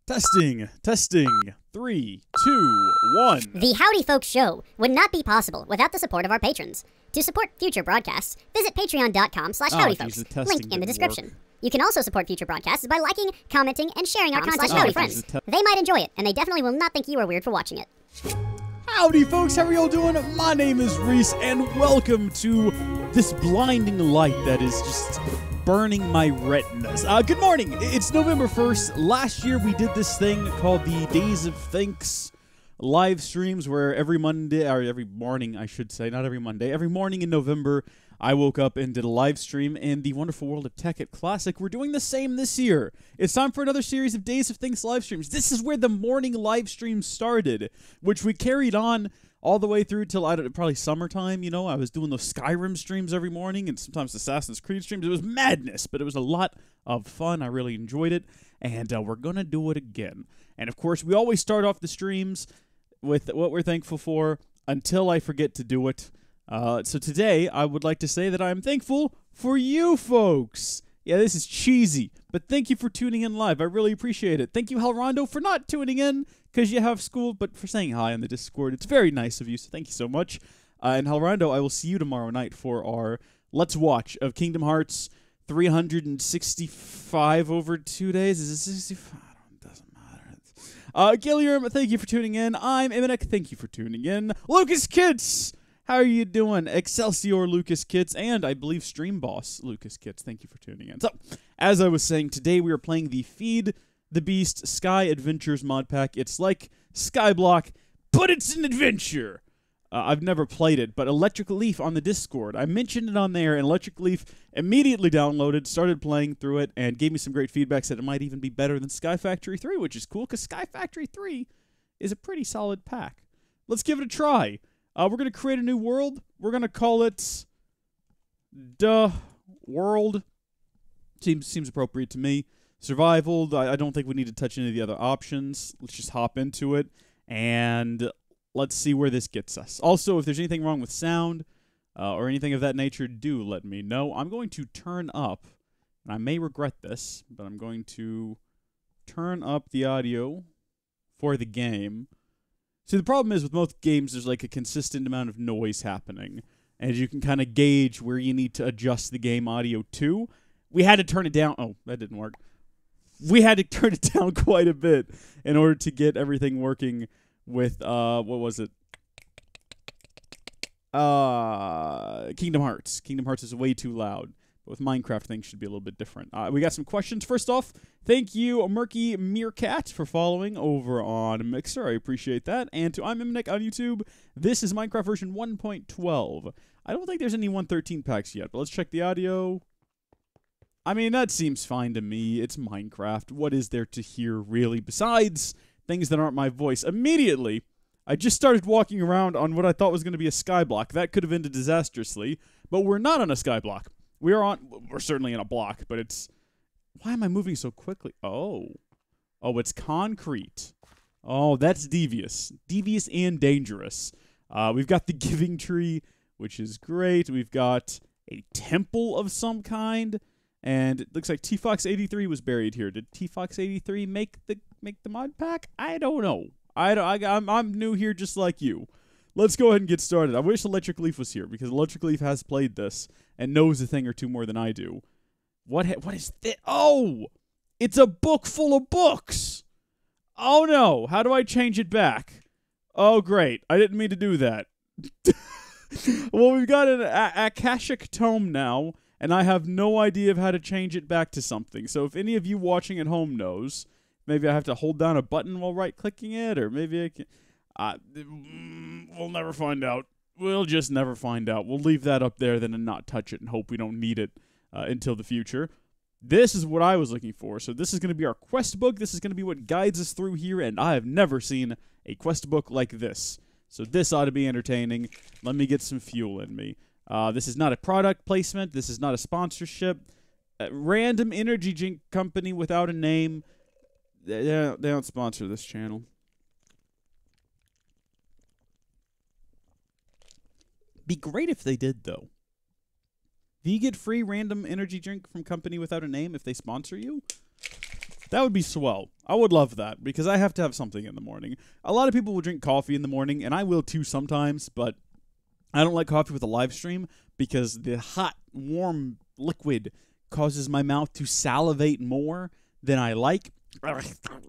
Testing, testing. 3, 2, 1. The Howdy Folks show would not be possible without the support of our patrons. To support future broadcasts, visit patreon.com/howdyfolks. Link in the description. You can also support future broadcasts by liking, commenting, and sharing our content with your friends. They might enjoy it, and they definitely will not think you are weird for watching it. Howdy, folks. How are y'all doing? My name is Reese, and welcome to this blinding light that is just burning my retinas. Good morning. It's November 1st. Last year, we did this thing called the Days of Thanks live streams, where every Monday, or every morning, I should say, not every Monday, every morning in November, I woke up and did a live stream in the wonderful world of Tech at Classic. We're doing the same this year. It's time for another series of Days of Thanks live streams. This is where the morning live stream started, which we carried on all the way through till probably summertime. You know, I was doing those Skyrim streams every morning and sometimes Assassin's Creed streams. It was madness, but it was a lot of fun. I really enjoyed it, and we're going to do it again. And, of course, we always start off the streams with what we're thankful for until I forget to do it. So today, I would like to say that I'm thankful for you folks. Yeah, this is cheesy, but thank you for tuning in live. I really appreciate it. Thank you, Halrondo, for not tuning in because you have school, but for saying hi on the Discord. It's very nice of you, so thank you so much. And Halrondo, I will see you tomorrow night for our Let's Watch of Kingdom Hearts 365 over 2 days. Is it 65? It doesn't matter. Gilliam, thank you for tuning in. I'm Eminek. Thank you for tuning in. Lucas Kids, how are you doing? Excelsior Lucas Kits, and I believe Stream Boss Lucas Kits. Thank you for tuning in. So, as I was saying, today we are playing the Feed the Beast Sky Adventures mod pack. It's like Skyblock, but it's an adventure. I've never played it, but Electric Leaf on the Discord, I mentioned it on there, and Electric Leaf immediately downloaded, started playing through it, and gave me some great feedback, said it might even be better than Sky Factory 3, which is cool, because Sky Factory 3 is a pretty solid pack. Let's give it a try. We're going to create a new world. We're going to call it Duh World. Seems appropriate to me. Survival, I don't think we need to touch any of the other options. Let's just hop into it, and let's see where this gets us. Also, if there's anything wrong with sound or anything of that nature, do let me know. I'm going to turn up, and I may regret this, but I'm going to turn up the audio for the game. See, the problem is with most games, there's like a consistent amount of noise happening, and you can kind of gauge where you need to adjust the game audio to. We had to turn it down. Oh, that didn't work. We had to turn it down quite a bit in order to get everything working with, what was it? Kingdom Hearts. Kingdom Hearts is way too loud. But with Minecraft, things should be a little bit different. We got some questions. First off, thank you, Murky Meerkat, for following over on Mixer. I appreciate that. And to I'm Eminek on YouTube, this is Minecraft version 1.12. I don't think there's any 1.13 packs yet, but let's check the audio. I mean, that seems fine to me. It's Minecraft. What is there to hear, really, besides things that aren't my voice? Immediately, I just started walking around on what I thought was going to be a skyblock. That could have ended disastrously, but we're not on a skyblock. We're certainly in a block, but it's... Why am I moving so quickly? Oh, it's concrete. Oh, that's devious. Devious and dangerous. We've got the Giving Tree, which is great. We've got a temple of some kind, and it looks like T-Fox83 was buried here. Did T-Fox83 make the mod pack? I don't know. I'm new here just like you. Let's go ahead and get started. I wish Electric Leaf was here, because Electric Leaf has played this and knows a thing or two more than I do. What is this? Oh! It's a book full of books! Oh no! How do I change it back? Oh great, I didn't mean to do that. Well, we've got an Akashic Tome now, and I have no idea of how to change it back to something. So if any of you watching at home knows, maybe I have to hold down a button while right-clicking it, or maybe I can... we'll never find out. We'll just never find out. We'll leave that up there then and not touch it and hope we don't need it until the future. This is what I was looking for. So this is going to be our quest book. This is going to be what guides us through here, and I have never seen a quest book like this. So this ought to be entertaining. Let me get some fuel in me. This is not a product placement. This is not a sponsorship. Random energy drink company without a name. They don't sponsor this channel. Be great if they did, though. Do you get free random energy drink from company without a name if they sponsor you? That would be swell. I would love that because I have to have something in the morning. A lot of people will drink coffee in the morning, and I will too sometimes, but I don't like coffee with a live stream because the hot, warm liquid causes my mouth to salivate more than I like.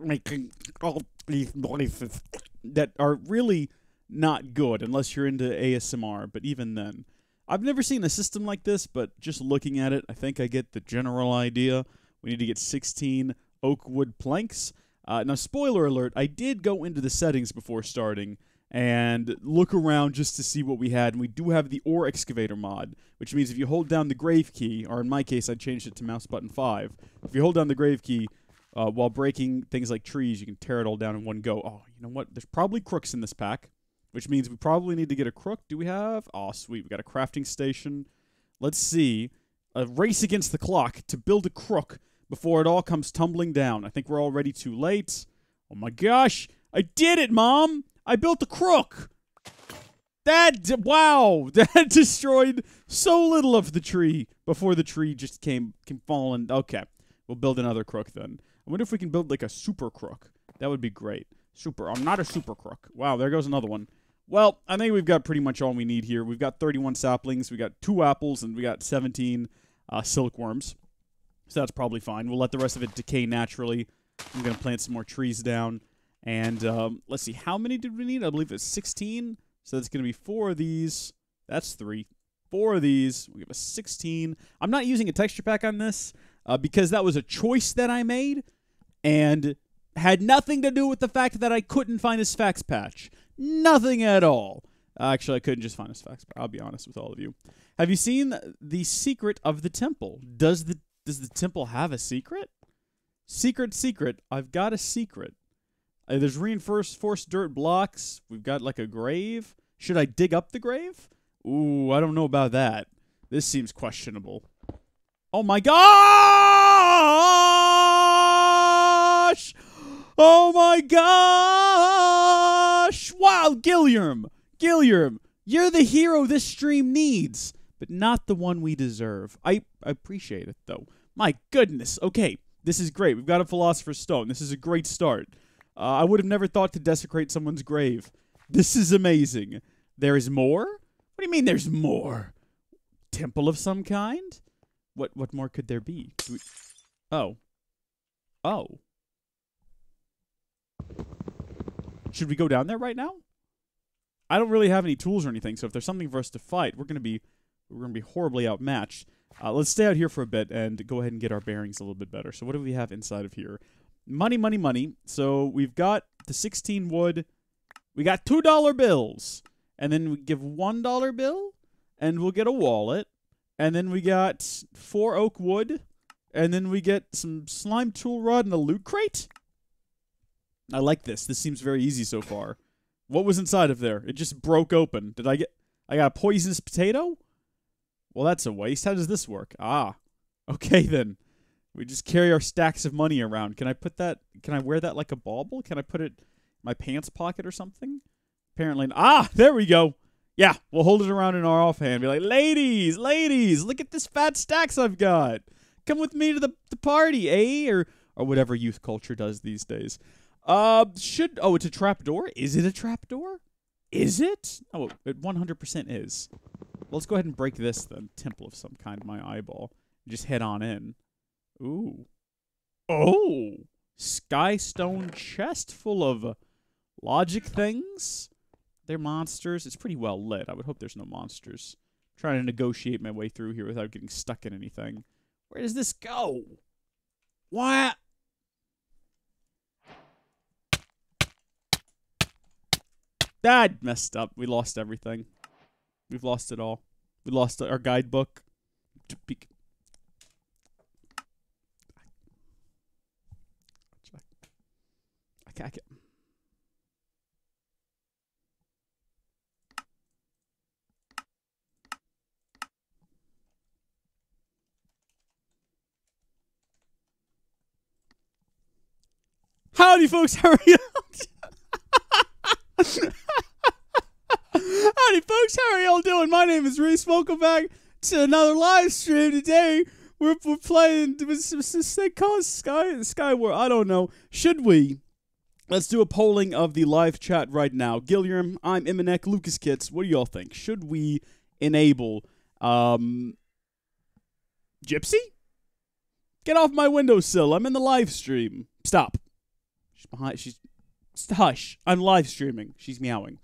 Making all these noises that are really not good unless you're into ASMR, but even then. I've never seen a system like this, but just looking at it, I think I get the general idea. We need to get 16 oak wood planks. Now, spoiler alert, I did go into the settings before starting and look around just to see what we had, and we do have the ore excavator mod, which means if you hold down the grave key, or in my case, I changed it to mouse button 5. If you hold down the grave key, while breaking things like trees, you can tear it all down in one go. Oh, you know what? There's probably crooks in this pack, which means we probably need to get a crook. Do we have? Oh, sweet. We got a crafting station. Let's see. A race against the clock to build a crook before it all comes tumbling down. I think we're already too late. Oh, my gosh. I did it, Mom. I built a crook. Wow. That destroyed so little of the tree before the tree just came falling. Okay. We'll build another crook then. I wonder if we can build like a super crook. That would be great. Super. I'm not a super crook. Wow, there goes another one. Well, I think we've got pretty much all we need here. We've got 31 saplings, we got 2 apples, and we got 17 silkworms. So that's probably fine. We'll let the rest of it decay naturally. I'm going to plant some more trees down. And let's see, how many did we need? I believe it's 16. So that's going to be 4 of these. That's 3. 4 of these. We have a 16. I'm not using a texture pack on this because that was a choice that I made and had nothing to do with the fact that I couldn't find his fax patch. Nothing at all. Actually, I couldn't just find his fax patch. I'll be honest with all of you. Have you seen the secret of the temple? Does the temple have a secret? Secret. I've got a secret. There's reinforced dirt blocks. We've got like a grave. Should I dig up the grave? Ooh, I don't know about that. This seems questionable. Oh my gosh! Oh my gosh! Wow, Gilliam! You're the hero this stream needs, but not the one we deserve. I appreciate it, though. My goodness. Okay, this is great. We've got a Philosopher's Stone. This is a great start. I would have never thought to desecrate someone's grave. This is amazing. There is more? What do you mean there's more? Temple of some kind? What more could there be? Oh. Should we go down there right now? I don't really have any tools or anything, so if there's something for us to fight, we're gonna be horribly outmatched. Let's stay out here for a bit and go ahead and get our bearings a little bit better. So what do we have inside of here? Money. So we've got the 16 wood. We got $2 bills. And then we give $1 bill, and we'll get a wallet. And then we got 4 oak wood. And then we get some slime tool rod and a loot crate. I like this. This seems very easy so far. What was inside of there? It just broke open. I got a poisonous potato? Well, that's a waste. How does this work? Ah. Okay, then. We just carry our stacks of money around. Can I wear that like a bauble? Can I put it in my pants pocket or something? Apparently. Ah, there we go. Yeah, we'll hold it around in our offhand. Be like, ladies, look at this fat stacks I've got. Come with me to the party, eh? Or whatever youth culture does these days. It's a trapdoor? Is it a trapdoor? Is it? Oh, it 100% is. Well, let's go ahead and break this then. Temple of some kind, my eyeball. Just head on in. Ooh. Oh! Skystone chest full of logic things. They're monsters. It's pretty well lit. I would hope there's no monsters. I'm trying to negotiate my way through here without getting stuck in anything. Where does this go? What? That messed up. We lost everything. We've lost it all. We lost our guidebook. I can't. Howdy, folks. How are you? Howdy, folks. How are y'all doing? My name is Reese. Welcome back to another live stream today. we're playing. They call it Skyward. I don't know. Should we? Let's do a polling of the live chat right now. Gilliam, I'm Iminek, Lucas Kitts. What do y'all think? Should we enable Gypsy? Get off my windowsill. I'm in the live stream. Stop. She's behind. Hush. I'm live streaming. She's meowing.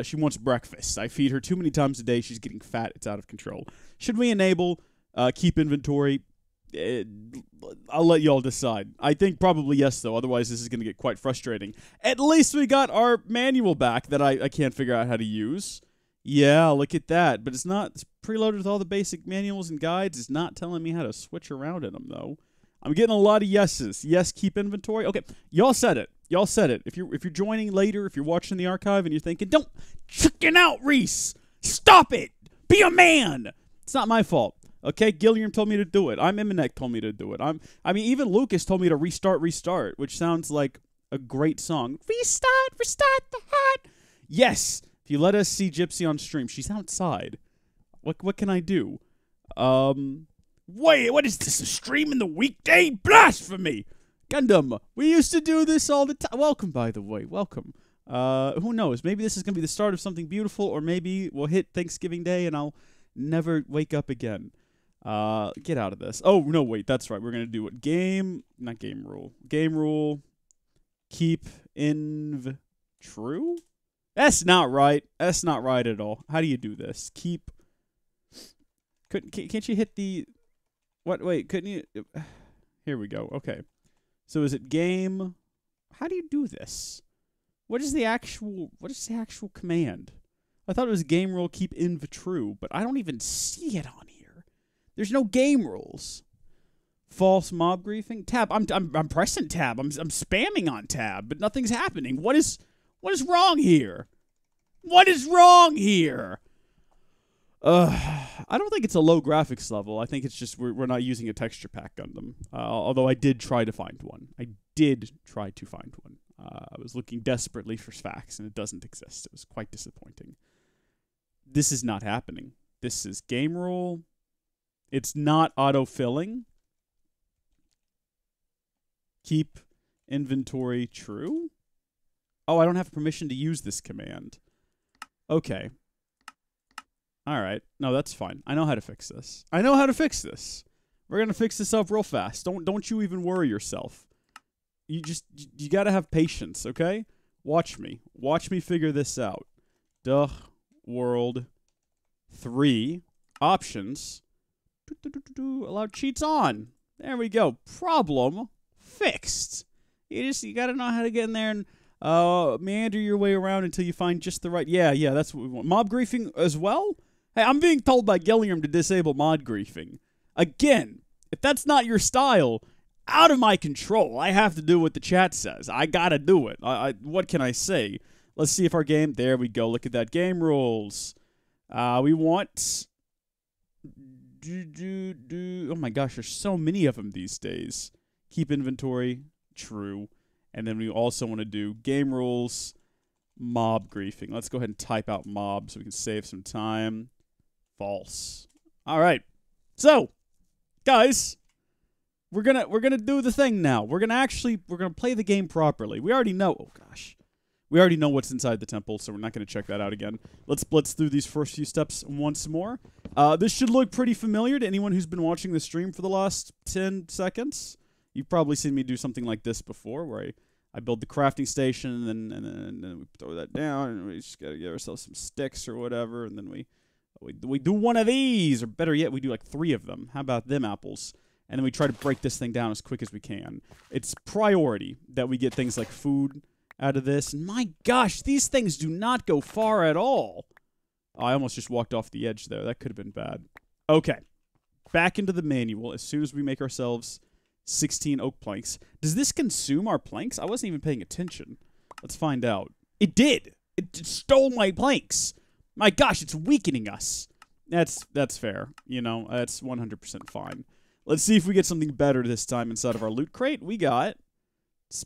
She wants breakfast. I feed her too many times a day. She's getting fat. It's out of control. Should we enable keep inventory? I'll let y'all decide. I think probably yes, though. Otherwise, this is going to get quite frustrating. At least we got our manual back that I can't figure out how to use. Yeah, look at that. But it's preloaded with all the basic manuals and guides. It's not telling me how to switch around in them, though. I'm getting a lot of yeses. Yes, keep inventory. Okay, y'all said it. Y'all said it. If you're joining later, if you're watching the archive and you're thinking, don't chicken out, Reese. Stop it. Be a man. It's not my fault. Okay, Gilliam told me to do it. I'm Iminek told me to do it. I mean, even Lucas told me to restart, which sounds like a great song. Restart the heart. Yes, if you let us see Gypsy on stream, she's outside. What can I do? Wait, what is this? A stream in the weekday? Blasphemy! Gundam, we used to do this all the time. Welcome, by the way. Welcome. Who knows? Maybe this is going to be the start of something beautiful, or maybe we'll hit Thanksgiving Day and I'll never wake up again. Get out of this. Oh, no, wait, that's right. We're going to do it. Not game rule. Game rule. Keep true? That's not right. That's not right at all. How do you do this? Keep. Can't you hit the. What? Wait, couldn't you? Here we go. Okay. So is it game? How do you do this? What is the actual command? I thought it was game rule keep true, but I don't even see it on here. There's no game rules. False mob griefing. Tab. I'm pressing tab. I'm spamming on tab, but nothing's happening. What is wrong here? What is wrong here? I don't think it's a low graphics level. I think it's just we're not using a texture pack Gundam. Although I did try to find one. I was looking desperately for facts, and it doesn't exist. It was quite disappointing. This is not happening. This is game rule. It's not auto-filling. Keep inventory true? Oh, I don't have permission to use this command. Okay. All right. No, that's fine. I know how to fix this. We're going to fix this up real fast. Don't you even worry yourself. You got to have patience, okay? Watch me. Watch me figure this out. Duh. World 3 options. Allow cheats on. There we go. Problem fixed. You got to know how to get in there and meander your way around until you find just the right. Yeah, that's what we want. Mob griefing as well? Hey, I'm being told by Gilliam to disable mod griefing. Again, if that's not your style, out of my control. I have to do what the chat says. I gotta do it. What can I say? Let's see if our game. There we go. Look at that. Game rules. We want. Oh my gosh, there's so many of them these days. Keep inventory true, and then we also want to do game rules. Mob griefing. Let's go ahead and type out mob so we can save some time. False. All right. So, guys, we're gonna do the thing now. We're gonna play the game properly. We already know. Oh gosh, we already know what's inside the temple, so we're not gonna check that out again. Let's blitz through these first few steps once more. This should look pretty familiar to anyone who's been watching the stream for the last 10 seconds. You've probably seen me do something like this before, where I build the crafting station, and then we throw that down, and we just gotta give ourselves some sticks or whatever, and then we do one of these, or better yet, we do like 3 of them. How about them apples? And then we try to break this thing down as quick as we can. It's priority that we get things like food out of this. And my gosh, these things do not go far at all. Oh, I almost just walked off the edge there. That could have been bad. Okay. Back into the manual as soon as we make ourselves 16 oak planks. Does this consume our planks? I wasn't even paying attention. Let's find out. It did. It stole my planks. My gosh, it's weakening us. That's fair. You know, that's 100% fine. Let's see if we get something better this time inside of our loot crate. We got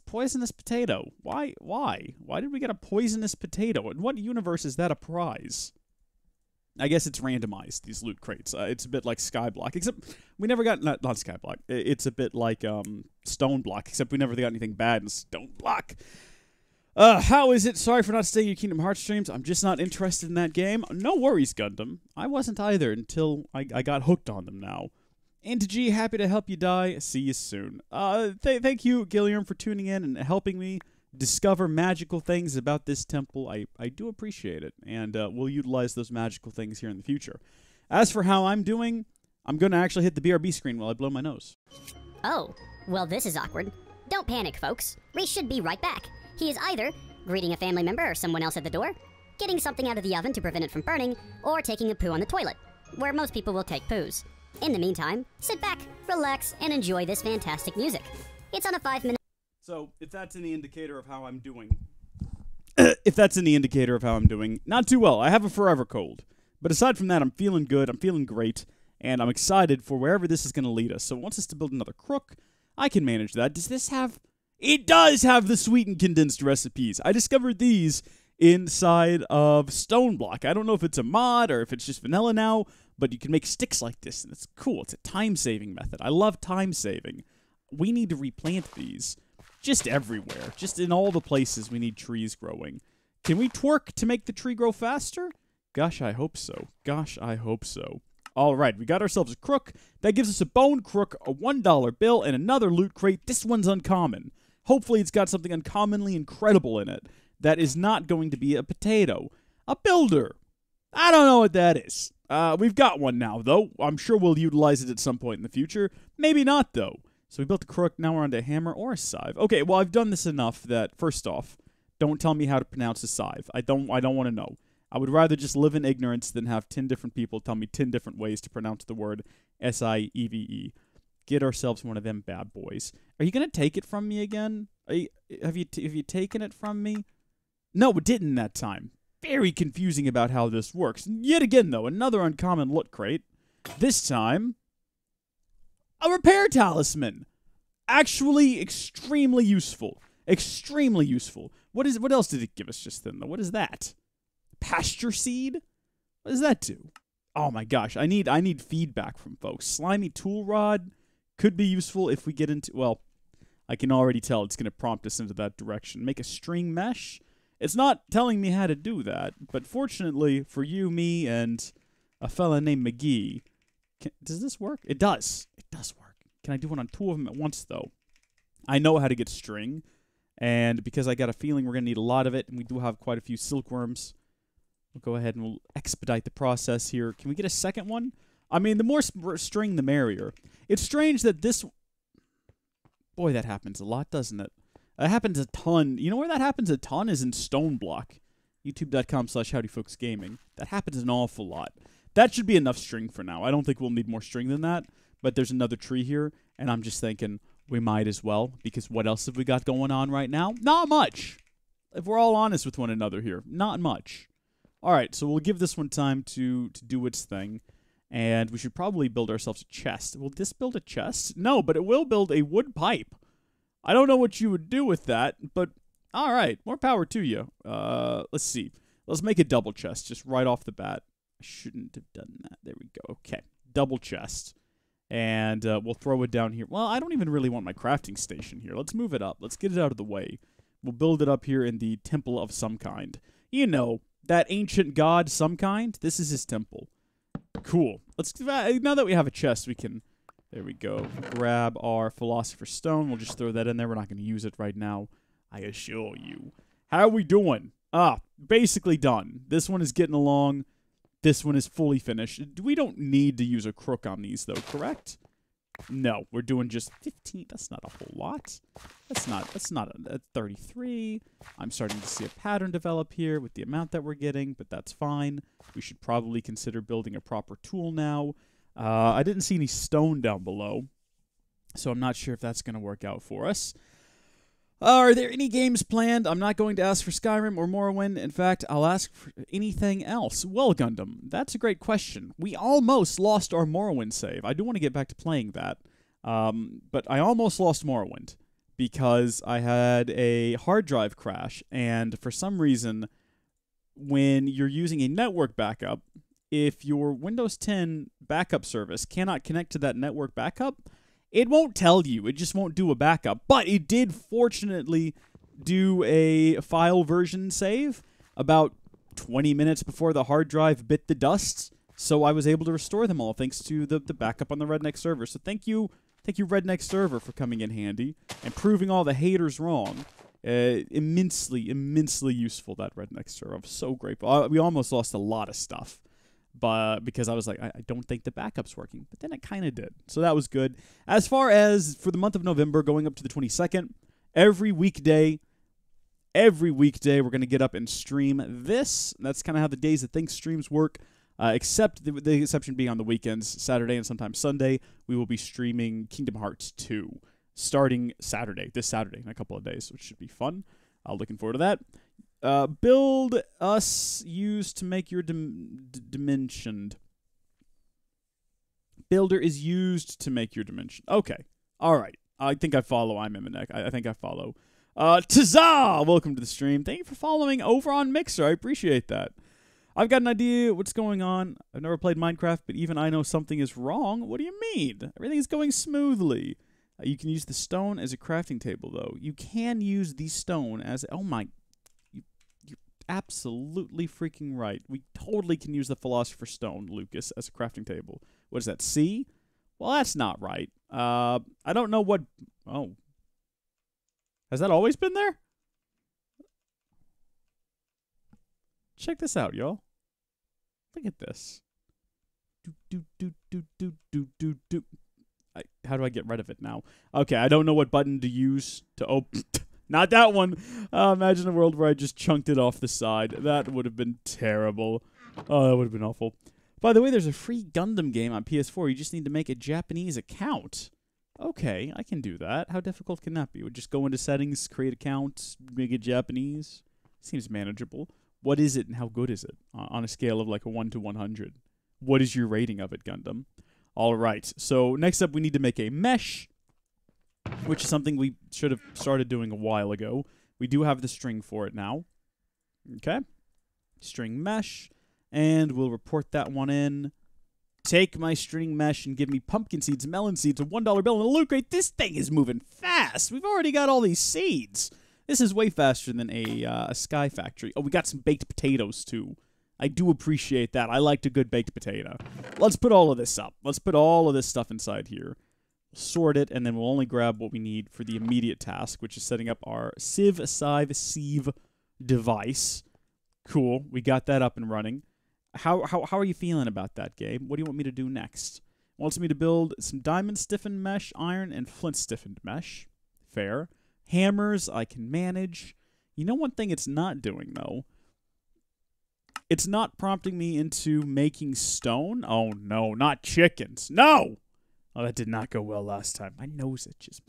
poisonous potato. Why? Why did we get a poisonous potato? In what universe is that a prize? I guess it's randomized, these loot crates. It's a bit like Skyblock, except we never got, not Skyblock, it's a bit like Stone Block, except we never got anything bad in Stone Block. How is it? Sorry for not staying in your Kingdom Hearts streams. I'm just not interested in that game. No worries, Gundam. I wasn't either until I got hooked on them now. And G, happy to help you die. See you soon. Thank you, Gilliam, for tuning in and helping me discover magical things about this temple. I do appreciate it, and we'll utilize those magical things here in the future. As for how I'm doing, I'm going to actually hit the BRB screen while I blow my nose. Oh, well, this is awkward. Don't panic, folks. Reese should be right back. He is either greeting a family member or someone else at the door, getting something out of the oven to prevent it from burning, or taking a poo on the toilet, where most people will take poos. In the meantime, sit back, relax, and enjoy this fantastic music. It's on a 5-minute... So, if that's any indicator of how I'm doing... not too well. I have a forever cold. But aside from that, I'm feeling good, I'm feeling great, and I'm excited for wherever this is going to lead us. So, it wants us to build another crook. I can manage that. Does this have... It does have the sweetened condensed recipes. I discovered these inside of Stone Block. I don't know if it's a mod or if it's just vanilla now, but you can make sticks like this, and it's cool. It's a time-saving method. I love time-saving. We need to replant these just everywhere. Just in all the places we need trees growing. Can we twerk to make the tree grow faster? Gosh, I hope so. Gosh, I hope so. All right, we got ourselves a crook. That gives us a bone crook, a $1 bill, and another loot crate. This one's uncommon. Hopefully it's got something uncommonly incredible in it that is not going to be a potato. A builder. I don't know what that is. We've got one now, though. I'm sure we'll utilize it at some point in the future. Maybe not, though. So we built a crook. Now we're on to a hammer or a scythe. Okay, well, I've done this enough that, first off, don't tell me how to pronounce a scythe. I don't want to know. I would rather just live in ignorance than have 10 different people tell me 10 different ways to pronounce the word S-I-E-V-E. Get ourselves one of them bad boys. Are you going to take it from me again? Have you taken it from me? No, it didn't that time. Very confusing about how this works. Yet again, though, another uncommon loot crate. This time, a repair talisman. Actually, extremely useful. Extremely useful. What else did it give us just then, though? What is that? Pasture seed? What does that do? Oh my gosh, I need feedback from folks. Slimy tool rod could be useful if we get into... Well, I can already tell it's going to prompt us into that direction. Make a string mesh? It's not telling me how to do that, but fortunately for you, me, and a fella named McGee... does this work? It does. It does work. Can I do one on 2 of them at once, though? I know how to get string, and because I got a feeling we're going to need a lot of it, and we do have quite a few silkworms, we'll go ahead and we'll expedite the process here. Can we get a second one? I mean, the more string, the merrier. It's strange that this... Boy, that happens a lot, doesn't it? That happens a ton. You know where that happens a ton is in Stone Block. YouTube.com/HowdyFolksGaming. That happens an awful lot. That should be enough string for now. I don't think we'll need more string than that. But there's another tree here, and I'm just thinking we might as well, because what else have we got going on right now? Not much. If we're all honest with one another here, not much. All right, so we'll give this one time to do its thing, and we should probably build ourselves a chest. Will this build a chest? No, but it will build a wood pipe. I don't know what you would do with that, but all right, more power to you. Let's see. Let's make a double chest just right off the bat. I shouldn't have done that. There we go. Okay, double chest. And we'll throw it down here. Well, I don't even really want my crafting station here. Let's move it up. Let's get it out of the way. We'll build it up here in the temple of some kind. You know, that ancient god some kind. This is his temple. Cool. Let's now that we have a chest, we can... There we go. Grab our Philosopher's Stone. We'll just throw that in there. We're not going to use it right now, I assure you. How are we doing? Basically done. This one is getting along. This one is fully finished. We don't need to use a crook on these, though, correct? No, we're doing just 15. That's not a whole lot. That's not a 33. I'm starting to see a pattern develop here with the amount that we're getting, but that's fine. We should probably consider building a proper tool now. I didn't see any stone down below, so I'm not sure if that's going to work out for us. Are there any games planned? I'm not going to ask for Skyrim or Morrowind. In fact, I'll ask for anything else. Well, Gundam, that's a great question. We almost lost our Morrowind save. I do want to get back to playing that, but I almost lost Morrowind because I had a hard drive crash, and for some reason, when you're using a network backup, if your Windows 10 backup service cannot connect to that network backup, it won't tell you. It just won't do a backup. But it did fortunately do a file version save about 20 minutes before the hard drive bit the dust. So I was able to restore them all thanks to the backup on the Redneck server. So thank you Redneck server, for coming in handy and proving all the haters wrong. Immensely useful, that Redneck server. I'm so grateful. We almost lost a lot of stuff, but because I was like, I don't think the backup's working, but then it kind of did. So that was good. As far as for the month of November, going up to the 22nd, every weekday we're going to get up and stream this. That's kind of how the Days of Think streams work. Except the exception being on the weekends, Saturday and sometimes Sunday, we will be streaming Kingdom Hearts 2 starting this Saturday in a couple of days, which should be fun. Looking forward to that. Build us used to make your dimensioned. Builder is used to make your dimension. Okay. All right. I think I follow. I'm Iminek. I think I follow. Tazah! Welcome to the stream. Thank you for following over on Mixer. I appreciate that. I've got an idea what's going on. I've never played Minecraft, but even I know something is wrong. What do you mean? Everything is going smoothly. You can use the stone as a crafting table, though. You can use the stone as... Oh, my... You're absolutely freaking right. We totally can use the Philosopher's Stone, Lucas, as a crafting table. What is that, C? Well, that's not right. I don't know what... Oh. Has that always been there? Check this out, y'all. Look at this. How do I get rid of it now? Okay, I don't know what button to use to open. Not that one. Imagine a world where I just chunked it off the side. That would have been terrible. Oh, that would have been awful. By the way, there's a free Gundam game on PS4. You just need to make a Japanese account. Okay, I can do that. How difficult can that be? Would just go into settings, create account, make it Japanese. Seems manageable. What is it and how good is it? On a scale of like a 1 to 100. What is your rating of it, Gundam? All right. So next up, we need to make a mesh, which is something we should have started doing a while ago. We do have the string for it now. Okay. String mesh. And we'll report that one in. Take my string mesh and give me pumpkin seeds, melon seeds, a $1 bill, and a loot crate. This thing is moving fast. We've already got all these seeds. This is way faster than a Sky Factory. Oh, we got some baked potatoes, too. I do appreciate that. I liked a good baked potato. Let's put all of this up. Let's put all of this stuff inside here. Sort it, and then we'll only grab what we need for the immediate task, which is setting up our sieve device. Cool. We got that up and running. How are you feeling about that, Gabe? What do you want me to do next? Wants me to build some diamond stiffened mesh, iron, and flint stiffened mesh. Fair. Hammers, I can manage. You know one thing it's not doing, though? It's not prompting me into making stone. Oh, no, not chickens. No! Oh, that did not go well last time. My nose itches.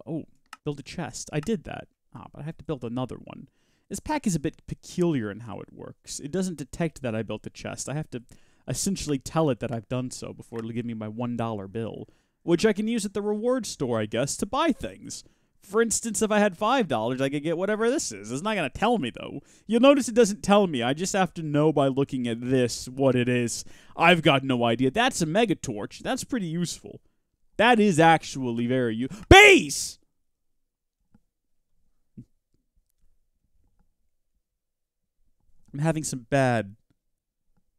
Oh, build a chest. I did that. But I have to build another one. This pack is a bit peculiar in how it works. It doesn't detect that I built a chest. I have to essentially tell it that I've done so before it'll give me my $1 bill, which I can use at the reward store, I guess, to buy things. For instance, if I had $5, I could get whatever this is. It's not going to tell me, though. You'll notice it doesn't tell me. I just have to know by looking at this what it is. I've got no idea. That's a mega torch. That's pretty useful. That is actually very useful. Bees! I'm having some bad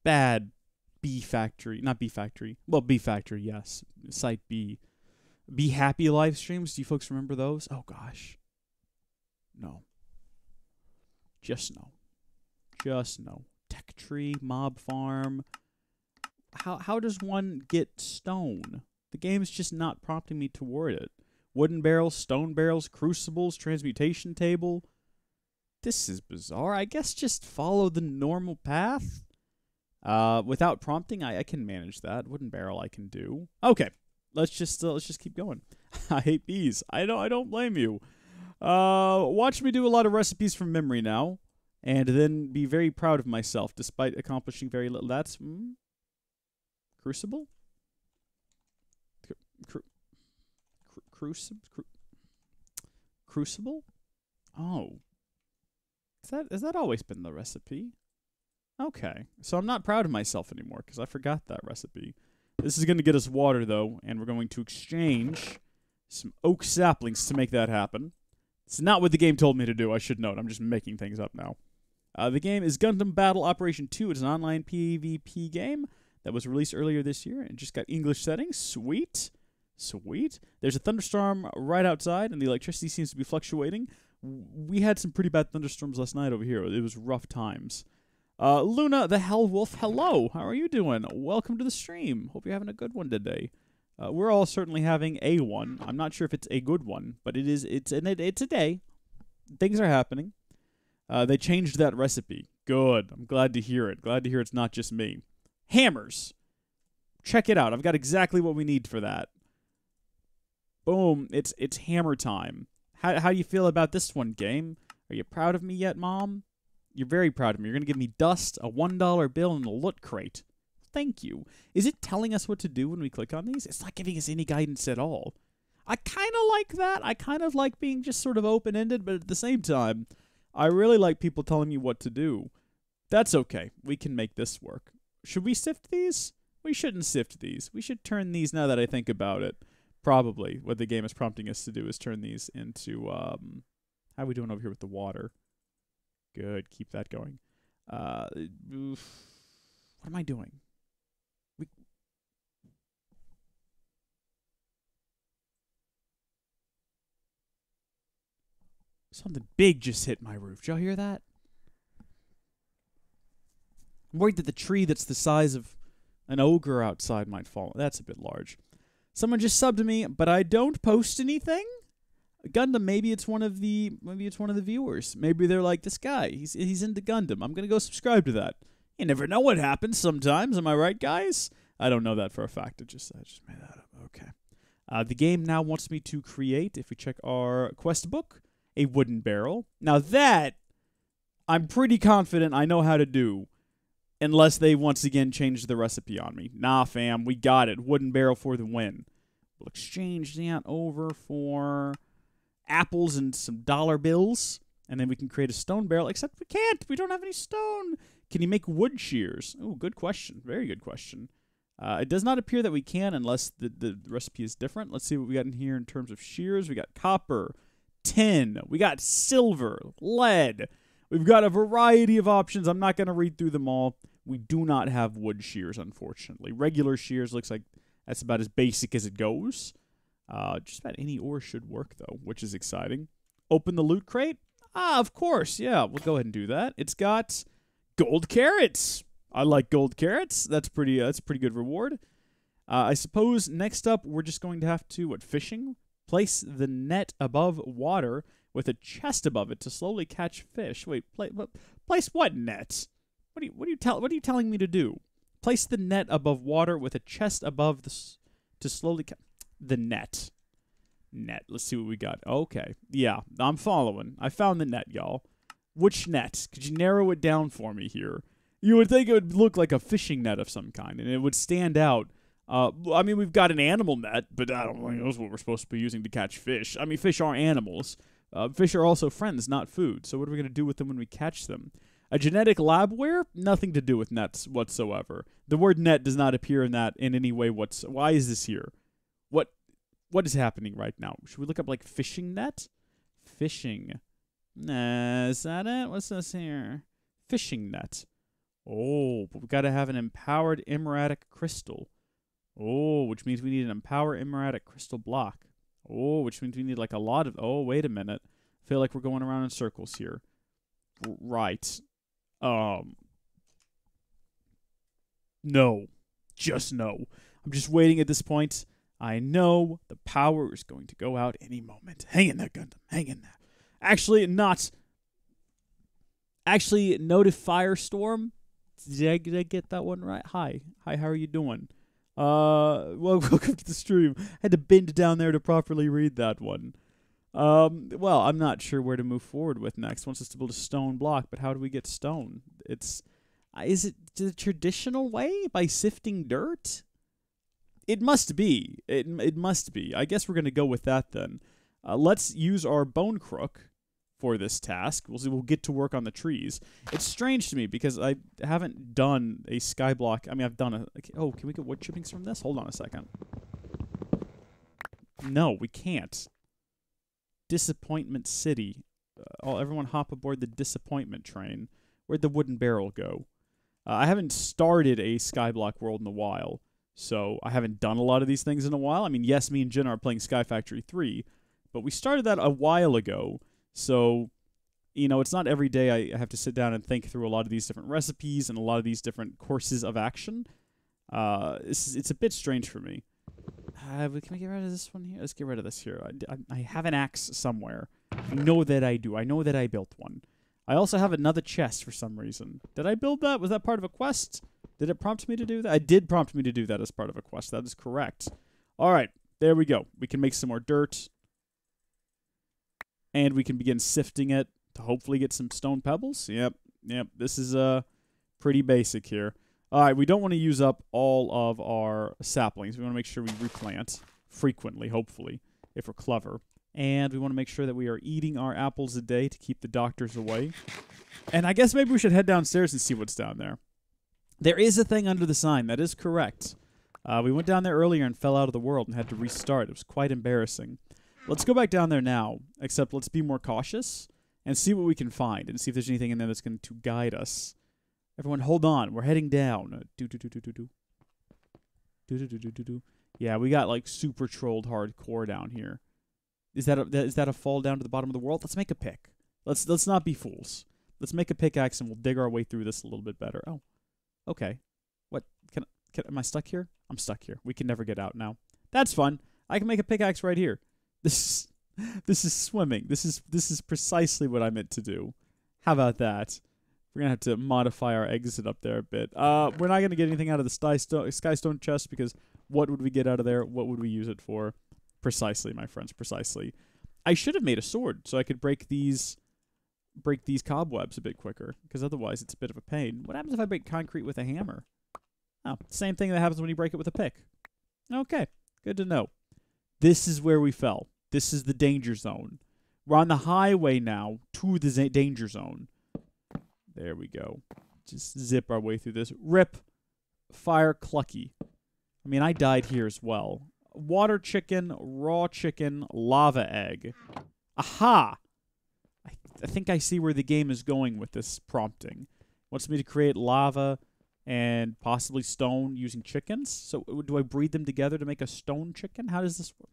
bee factory. Not bee factory. Well, bee factory, yes. Site B. Be Happy live streams. Do you folks remember those? Oh, gosh. No. Just no. Just no. Tech tree, mob farm. How does one get stone? The game's just not prompting me toward it. Wooden barrels, stone barrels, crucibles, transmutation table. This is bizarre. I guess just follow the normal path. Without prompting, I can manage that. Wooden barrel I can do. Okay. Let's just keep going. I hate bees. I don't blame you. Watch me do a lot of recipes from memory now, and then be very proud of myself despite accomplishing very little. That's Crucible. Crucible. Oh, has that always been the recipe? Okay, so I'm not proud of myself anymore because I forgot that recipe. This is going to get us water, though, and we're going to exchange some oak saplings to make that happen. It's not what the game told me to do, I should note. I'm just making things up now. The game is Gundam Battle Operation 2. It's an online PvP game that was released earlier this year and just got English settings. Sweet. Sweet. There's a thunderstorm right outside, and the electricity seems to be fluctuating. We had some pretty bad thunderstorms last night over here. It was rough times. Luna the Hell Wolf, hello. How are you doing? Welcome to the stream. Hope you're having a good one today. We're all certainly having a one. I'm not sure if it's a good one, but it's a day. Things are happening. They changed that recipe. Good. I'm glad to hear it. Glad to hear it's not just me. Hammers. Check it out. I've got exactly what we need for that. Boom. It's hammer time. How do you feel about this one, game? Are you proud of me yet, Mom? You're very proud of me. You're going to give me dust, a $1 bill, and a loot crate. Thank you. Is it telling us what to do when we click on these? It's not giving us any guidance at all. I kind of like that. I kind of like being just sort of open-ended, but at the same time, I really like people telling me what to do. That's okay. We can make this work. Should we sift these? We shouldn't sift these. We should turn these, now that I think about it. Probably what the game is prompting us to do is turn these into, how are we doing over here with the water? Good. Keep that going. What am I doing? Something big just hit my roof. Did y'all hear that? I'm worried that the tree that's the size of an ogre outside might fall. That's a bit large. Someone just subbed to me, but I don't post anything? Gundam, maybe it's one of the viewers. Maybe they're like, this guy, he's into Gundam. I'm gonna go subscribe to that. You never know what happens sometimes, am I right, guys? I don't know that for a fact. I just made that up. Okay. The game now wants me to create, if we check our quest book, a wooden barrel. Now that, I'm pretty confident I know how to do, unless they once again change the recipe on me. Nah, fam, we got it. Wooden barrel for the win. We'll exchange that over for apples and some dollar bills, and then we can create a stone barrel, except we can't. We don't have any stone. Can you make wood shears? Oh, good question. Very good question. It does not appear that we can unless the recipe is different. Let's see what we got in here in terms of shears. We got copper, tin, we got silver, lead. We've got a variety of options. I'm not going to read through them all. We do not have wood shears, unfortunately. Regular shears looks like that's about as basic as it goes. Just about any ore should work, though, which is exciting. Open the loot crate? Ah, of course. Yeah, we'll go ahead and do that. It's got gold carrots. I like gold carrots. That's pretty good reward. I suppose next up we're just going to have to, fishing? Place the net above water with a chest above it to slowly catch fish. Wait, place what net? What are you telling me to do? Place the net above water with a chest above to slowly catch the net. Net. Let's see what we got. Okay. Yeah, I'm following. I found the net, y'all. Which net? Could you narrow it down for me here? You would think it would look like a fishing net of some kind, and it would stand out. I mean, we've got an animal net, but I don't think that's what we're supposed to be using to catch fish. I mean, fish are animals. Fish are also friends, not food. So what are we going to do with them when we catch them? A genetic labware? Nothing to do with nets whatsoever. The word net does not appear in that in any way whatsoever. Why is this here? What is happening right now? Should we look up, like, fishing net? Fishing. Nah, is that it? What's this here? Fishing net. Oh, but we got to have an empowered emeradic crystal. Oh, which means we need an empowered emeradic crystal block. Oh, which means we need, like, a lot of... Oh, wait a minute. I feel like we're going around in circles here. Right. No. Just no. I'm just waiting at this point. I know the power is going to go out any moment. Hang in there, Gundam. Hang in there. Actually, not. Actually, Notif Firestorm. Did I get that one right? Hi, how are you doing? Welcome to the stream. I had to bend down there to properly read that one. Well, I'm not sure where to move forward with next. Wants us to build a stone block, but how do we get stone? Is it the traditional way? By sifting dirt? It must be. It must be. I guess we're going to go with that then. Let's use our bone crook for this task. We'll get to work on the trees. It's strange to me because I haven't done a skyblock. I mean, I've done a... Oh, can we get wood chippings from this? Hold on a second. No, we can't. Disappointment City. Everyone hop aboard the disappointment train. Where'd the wooden barrel go? I haven't started a skyblock world in a while, so I haven't done a lot of these things in a while. I mean, yes, me and Jenna are playing Sky Factory 3, but we started that a while ago, so, you know, it's not every day I have to sit down and think through a lot of these different recipes and a lot of these different courses of action. It's a bit strange for me. Can we get rid of this one here? Let's get rid of this here. I have an axe somewhere. I know that I do. I know that I built one. I also have another chest for some reason. Did I build that? Was that part of a quest? Did it prompt me to do that? It did prompt me to do that as part of a quest. That is correct. All right. There we go. We can make some more dirt. And we can begin sifting it to hopefully get some stone pebbles. Yep. This is pretty basic here. All right. We don't want to use up all of our saplings. We want to make sure we replant frequently, hopefully, if we're clever. And we want to make sure that we are eating our apples a day to keep the doctors away. And I guess maybe we should head downstairs and see what's down there. There is a thing under the sign. That is correct. We went down there earlier and fell out of the world and had to restart. It was quite embarrassing. Let's go back down there now, except let's be more cautious and see what we can find and see if there's anything in there that's going to guide us. Everyone, hold on. We're heading down. Yeah, we got like super trolled hardcore down here. Is that a fall down to the bottom of the world? Let's make a pick. Let's not be fools. Let's make a pickaxe and we'll dig our way through this a little bit better. Oh, okay. What? Am I stuck here? I'm stuck here. We can never get out now. That's fun. I can make a pickaxe right here. This is swimming. This is precisely what I meant to do. How about that? We're gonna have to modify our exit up there a bit. We're not gonna get anything out of the skystone chest because what would we get out of there? What would we use it for? Precisely, my friends, precisely. I should have made a sword so I could break these cobwebs a bit quicker, because otherwise it's a bit of a pain. What happens if I break concrete with a hammer? Oh, same thing that happens when you break it with a pick. Okay, good to know. This is where we fell. This is the danger zone. We're on the highway now to the danger zone. There we go. Just zip our way through this. Rip. Fire Clucky. I mean, I died here as well. Water chicken, raw chicken, lava egg. Aha! I think I see where the game is going with this prompting. It wants me to create lava and possibly stone using chickens. So do I breed them together to make a stone chicken? How does this work?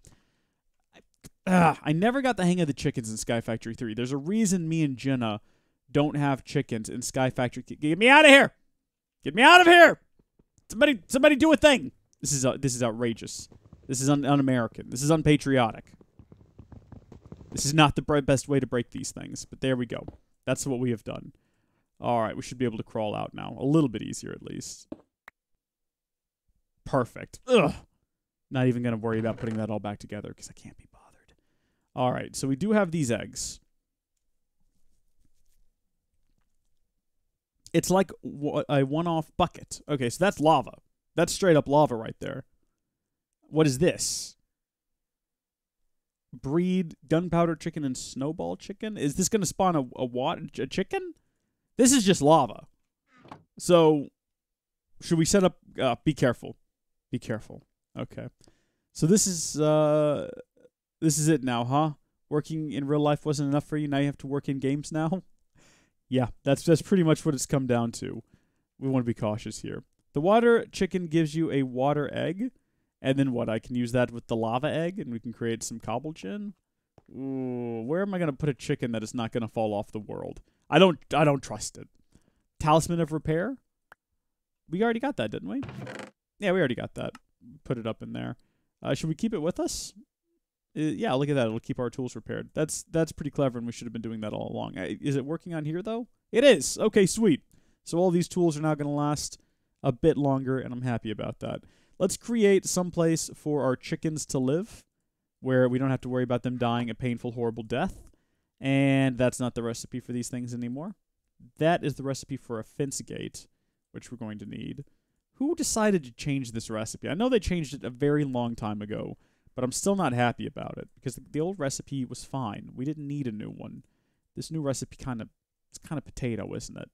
I never got the hang of the chickens in Sky Factory 3. There's a reason me and Jenna don't have chickens in Sky Factory. Get me out of here! Get me out of here! Somebody do a thing! This is outrageous. This is un-American. This is unpatriotic. This is not the best way to break these things, but there we go. That's what we have done. All right, we should be able to crawl out now. A little bit easier, at least. Perfect. Ugh. Not even going to worry about putting that all back together because I can't be bothered. All right, so we do have these eggs. It's like a one-off bucket. Okay, so that's lava. That's straight up lava right there. What is this? Breed gunpowder chicken and snowball chicken? Is this going to spawn a chicken? This is just lava. So, should we set up... be careful. Be careful. Okay. So this is it now, huh? Working in real life wasn't enough for you. Now you have to work in games now? Yeah, that's pretty much what it's come down to. We want to be cautious here. The water chicken gives you a water egg. And then what? I can use that with the lava egg, and we can create some cobble gin. Ooh, where am I going to put a chicken that is not going to fall off the world? I don't trust it. Talisman of Repair? We already got that, didn't we? Yeah, we already got that. Put it up in there. Should we keep it with us? Yeah, look at that. It'll keep our tools repaired. That's pretty clever, and we should have been doing that all along. Is it working on here, though? It is. Okay, sweet. So all these tools are now going to last a bit longer, and I'm happy about that. Let's create some place for our chickens to live where we don't have to worry about them dying a painful, horrible death. And that's not the recipe for these things anymore. That is the recipe for a fence gate, which we're going to need. Who decided to change this recipe? I know they changed it a very long time ago, but I'm still not happy about it because the old recipe was fine. We didn't need a new one. This new recipe it's kind of potato, isn't it?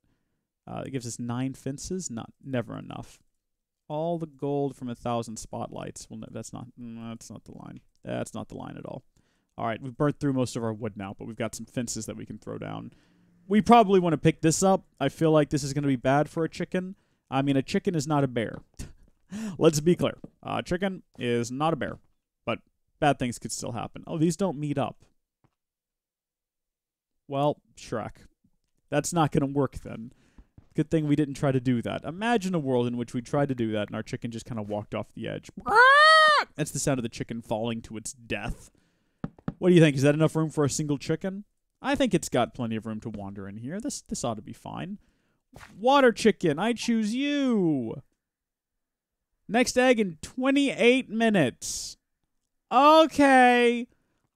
It gives us 9 fences. Never enough. All the gold from 1,000 spotlights. Well, no, that's not the line. That's not the line at all. All right, we've burnt through most of our wood now, but we've got some fences that we can throw down. We probably want to pick this up. I feel like this is going to be bad for a chicken. I mean, a chicken is not a bear. Let's be clear. A chicken is not a bear, but bad things could still happen. Oh, these don't meet up. Well, Shrek. That's not going to work then. Good thing we didn't try to do that. Imagine a world in which we tried to do that and our chicken just kind of walked off the edge. That's the sound of the chicken falling to its death. What do you think? Is that enough room for a single chicken? I think it's got plenty of room to wander in here. This ought to be fine. Water chicken, I choose you. Next egg in 28 minutes. Okay.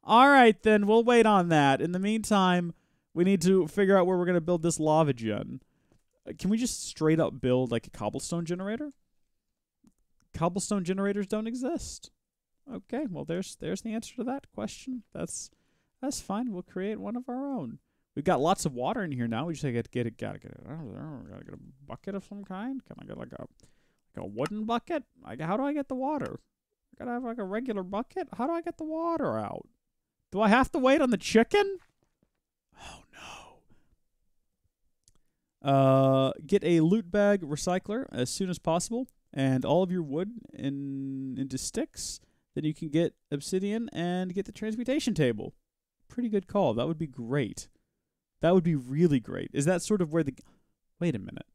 All right, then. We'll wait on that. In the meantime, we need to figure out where we're going to build this lava gen. Can we just straight up build like a cobblestone generator? Cobblestone generators don't exist. Okay, well there's the answer to that question. That's fine. We'll create one of our own. We've got lots of water in here now. We just gotta get it. Gotta get a bucket of some kind. Can I get like a wooden bucket? How do I get the water? I gotta have like a regular bucket. How do I get the water out? Do I have to wait on the chicken? Oh no. Get a loot bag recycler as soon as possible, and all of your wood into sticks. Then you can get obsidian and get the transmutation table. Pretty good call. That would be great. That would be really great. Is that sort of where the... Wait a minute.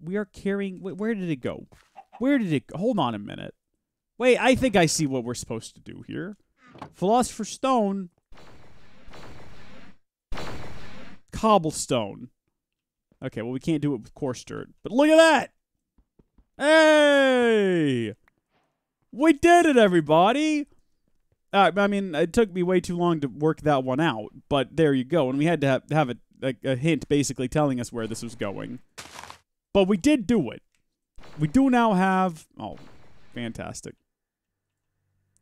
We are carrying... Where did it go? Where did it go? Hold on a minute. Wait, I think I see what we're supposed to do here. Philosopher's Stone. Cobblestone. Okay, well, we can't do it with coarse dirt. But look at that! Hey! We did it, everybody! I mean, it took me way too long to work that one out, but there you go. And we had to have a hint basically telling us where this was going. But we did do it. We do now have... Oh, fantastic.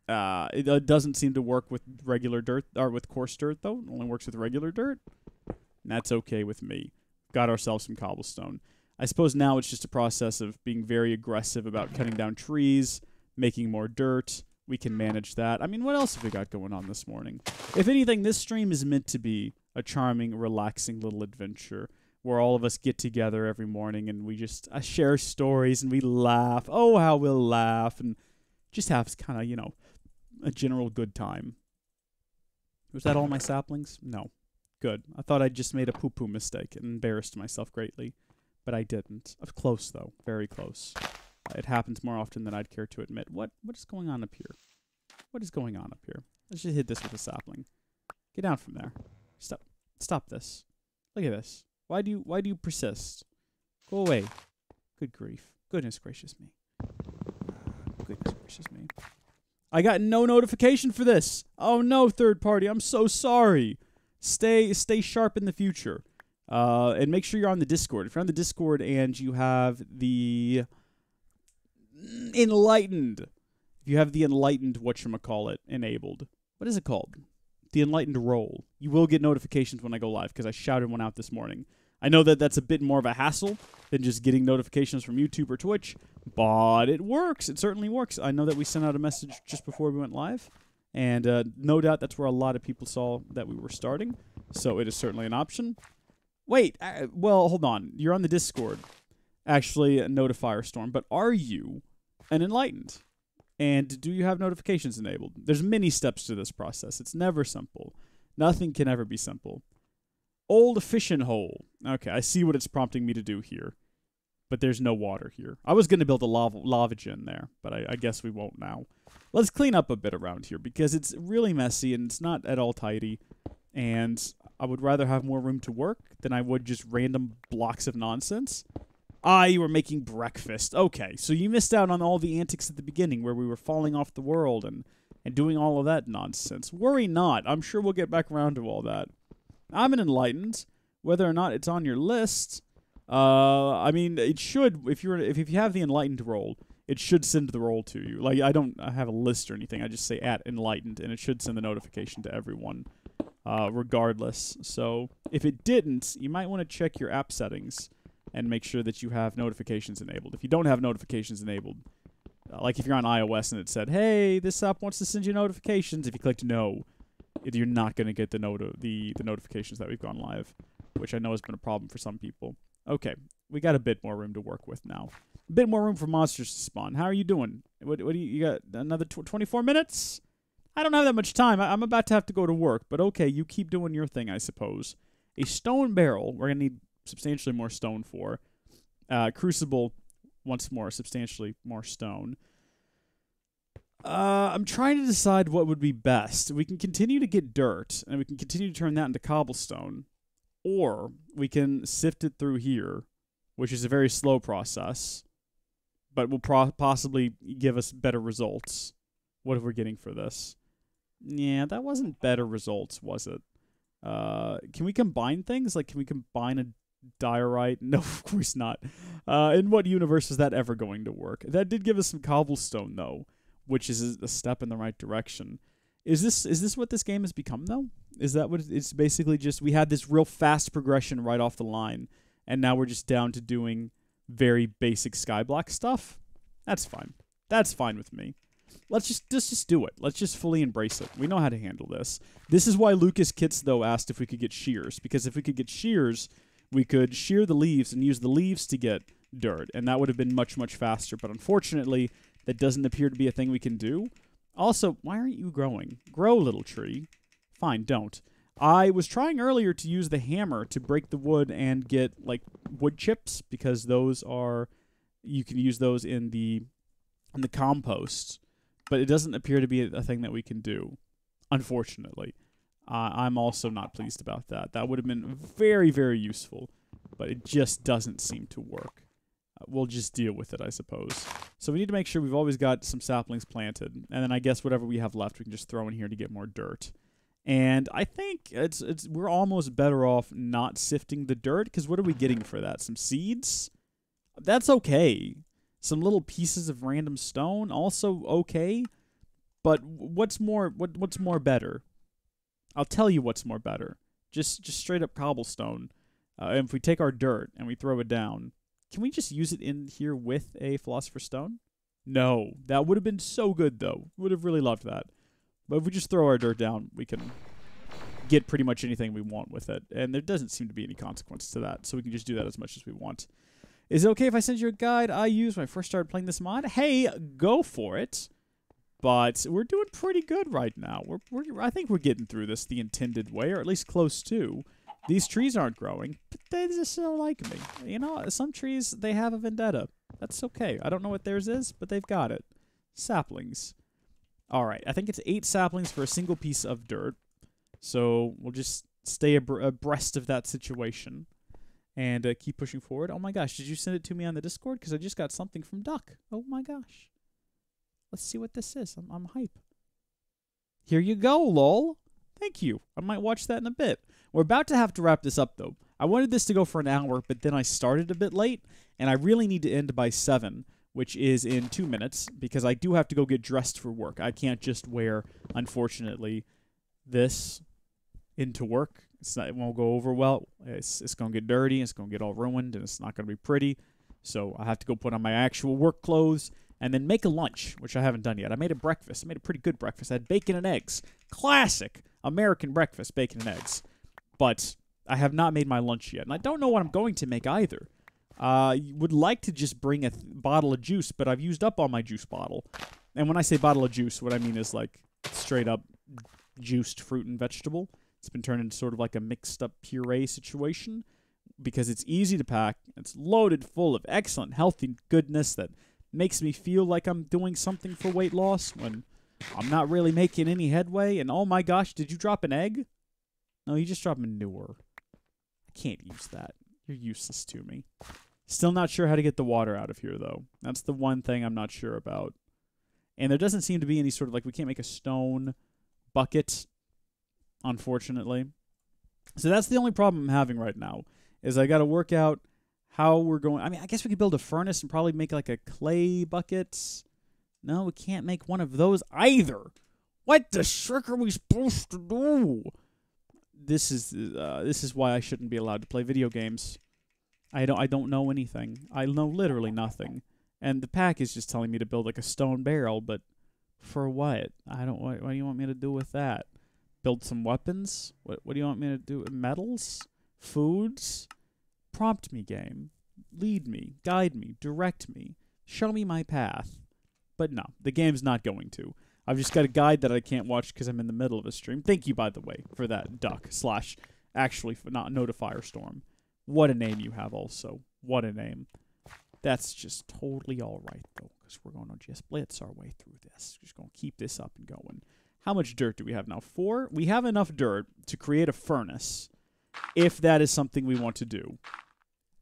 It doesn't seem to work with regular dirt, or with coarse dirt, though. It only works with regular dirt. And that's okay with me. Got ourselves some cobblestone. I suppose now it's just a process of being very aggressive about cutting down trees, making more dirt. We can manage that. I mean, what else have we got going on this morning? If anything, this stream is meant to be a charming, relaxing little adventure where all of us get together every morning and we just share stories and we laugh. Oh, how we'll laugh and just have kind of, you know, a general good time. Was that all my saplings? No. Good. I thought I'd just made a poo-poo mistake and embarrassed myself greatly, but I didn't. I was close, though. Very close. It happens more often than I'd care to admit. What is going on up here? What is going on up here? Let's just hit this with a sapling. Get down from there. Stop this. Look at this. Why do you persist? Go away. Good grief. Goodness gracious me. Goodness gracious me. I got no notification for this. Oh no, third party. I'm so sorry. Stay sharp in the future. And make sure you're on the Discord. If you're on the Discord and you have the Enlightened, if you have the Enlightened whatchamacallit enabled, what is it called? The Enlightened role. You will get notifications when I go live because I shouted one out this morning. I know that that's a bit more of a hassle than just getting notifications from YouTube or Twitch, but it works. It certainly works. I know that we sent out a message just before we went live, and no doubt that's where a lot of people saw that we were starting, so it is certainly an option. Wait, well, hold on. You're on the Discord. Actually, no to Firestorm, but are you an Enlightened? And do you have notifications enabled? There's many steps to this process. It's never simple. Nothing can ever be simple. Old fishing hole. Okay, I see what it's prompting me to do here. But there's no water here. I was going to build a lava gen there, but I guess we won't now. Let's clean up a bit around here because it's really messy and it's not at all tidy. And I would rather have more room to work than I would just random blocks of nonsense. Ah, you were making breakfast. Okay, so you missed out on all the antics at the beginning where we were falling off the world and doing all of that nonsense. Worry not. I'm sure we'll get back around to all that. I'm an Enlightened. Whether or not it's on your list, I mean, it should. If you have the Enlightened role, it should send the role to you. Like I have a list or anything. I just say @Enlightened, and it should send the notification to everyone. regardless. So if it didn't, you might want to check your app settings and make sure that you have notifications enabled. If you don't have notifications enabled, like if you're on iOS and it said, hey, this app wants to send you notifications, if you clicked no, you're not going to get the notifications that we've gone live, which I know has been a problem for some people. Okay, we got a bit more room to work with now. A bit more room for monsters to spawn. How are you doing? What do you got? Another 24 minutes? I don't have that much time. I'm about to have to go to work, but okay, you keep doing your thing, I suppose. A stone barrel, we're going to need substantially more stone for. Crucible, once more, substantially more stone. I'm trying to decide what would be best. We can continue to get dirt, and we can continue to turn that into cobblestone, or we can sift it through here, which is a very slow process, but will possibly give us better results. What are we getting for this? Yeah, that wasn't better results, was it? Can we combine things? Like, can we combine a diorite? No, of course not. In what universe is that ever going to work? That did give us some cobblestone, though, which is a step in the right direction. Is this what this game has become, though? Is that what it's basically just, we had this real fast progression right off the line, and now we're just down to doing very basic skyblock stuff? That's fine. That's fine with me. Let's just do it. Let's just fully embrace it. We know how to handle this. This is why Lucas Kitts, though, asked if we could get shears, because if we could get shears, we could shear the leaves and use the leaves to get dirt, and that would have been much, much faster. But unfortunately, that doesn't appear to be a thing we can do. Also, why aren't you growing? Grow, little tree. Fine, don't. I was trying earlier to use the hammer to break the wood and get, like, wood chips, because those are, you can use those in the compost, but it doesn't appear to be a thing that we can do, unfortunately. I'm also not pleased about that. That would have been very, very useful, but it just doesn't seem to work. We'll just deal with it, I suppose. So we need to make sure we've always got some saplings planted, and then I guess whatever we have left we can just throw in here to get more dirt. And I think we're almost better off not sifting the dirt, because what are we getting for that? Some seeds? That's okay. Some little pieces of random stone, also okay. But what's more better? I'll tell you what's more better. Just straight up cobblestone. And if we take our dirt and we throw it down, can we just use it in here with a philosopher's stone? No, that would have been so good though. Would have really loved that. But if we just throw our dirt down, we can get pretty much anything we want with it. And there doesn't seem to be any consequence to that, so we can just do that as much as we want. Is it okay if I send you a guide I used when I first started playing this mod? Hey, go for it. But we're doing pretty good right now. I think we're getting through this the intended way, or at least close to. These trees aren't growing, but they just don't like me. You know, some trees, they have a vendetta. That's okay. I don't know what theirs is, but they've got it. Saplings. All right, I think it's 8 saplings for a single piece of dirt. So we'll just stay abreast of that situation and keep pushing forward. Oh my gosh, did you send it to me on the Discord? Because I just got something from Duck. Oh my gosh. Let's see what this is. I'm hype. Here you go, lol. Thank you. I might watch that in a bit. We're about to have to wrap this up, though. I wanted this to go for an hour, but then I started a bit late, and I really need to end by 7, which is in 2 minutes, because I do have to go get dressed for work. I can't just wear, unfortunately, this into work. It won't go over well. It's going to get dirty. It's going to get all ruined, and it's not going to be pretty. So I have to go put on my actual work clothes and then make a lunch, which I haven't done yet. I made a breakfast. I made a pretty good breakfast. I had bacon and eggs. Classic American breakfast, bacon and eggs. But I have not made my lunch yet, and I don't know what I'm going to make either. Would like to just bring a bottle of juice, but I've used up all my juice bottle. And when I say bottle of juice, what I mean is like straight up juiced fruit and vegetable. It's been turned into sort of like a mixed up puree situation because it's easy to pack. It's loaded full of excellent, healthy goodness that makes me feel like I'm doing something for weight loss when I'm not really making any headway. And oh my gosh, did you drop an egg? No, you just dropped manure. I can't use that. You're useless to me. Still not sure how to get the water out of here, though. That's the one thing I'm not sure about. And there doesn't seem to be any sort of, like, we can't make a stone bucket, unfortunately. So that's the only problem I'm having right now, is I got to work out how we're going. I mean, I guess we could build a furnace and probably make, like, a clay bucket. No, we can't make one of those either. What the frick are we supposed to do? this is why I shouldn't be allowed to play video games. I don't know anything. I know literally nothing. And the pack is just telling me to build like a stone barrel, but for what? What do you want me to do with that? Build some weapons? What do you want me to do? Metals? Foods? Prompt me, game. Lead me, guide me, direct me. Show me my path. But no, the game's not going to. I've just got a guide that I can't watch because I'm in the middle of a stream. Thank you, by the way, for that duck / actually not notifier storm. What a name you have also. What a name. That's just totally all right, though, because we're going to just blitz our way through this. Just going to keep this up and going. How much dirt do we have now? 4? We have enough dirt to create a furnace, if that is something we want to do.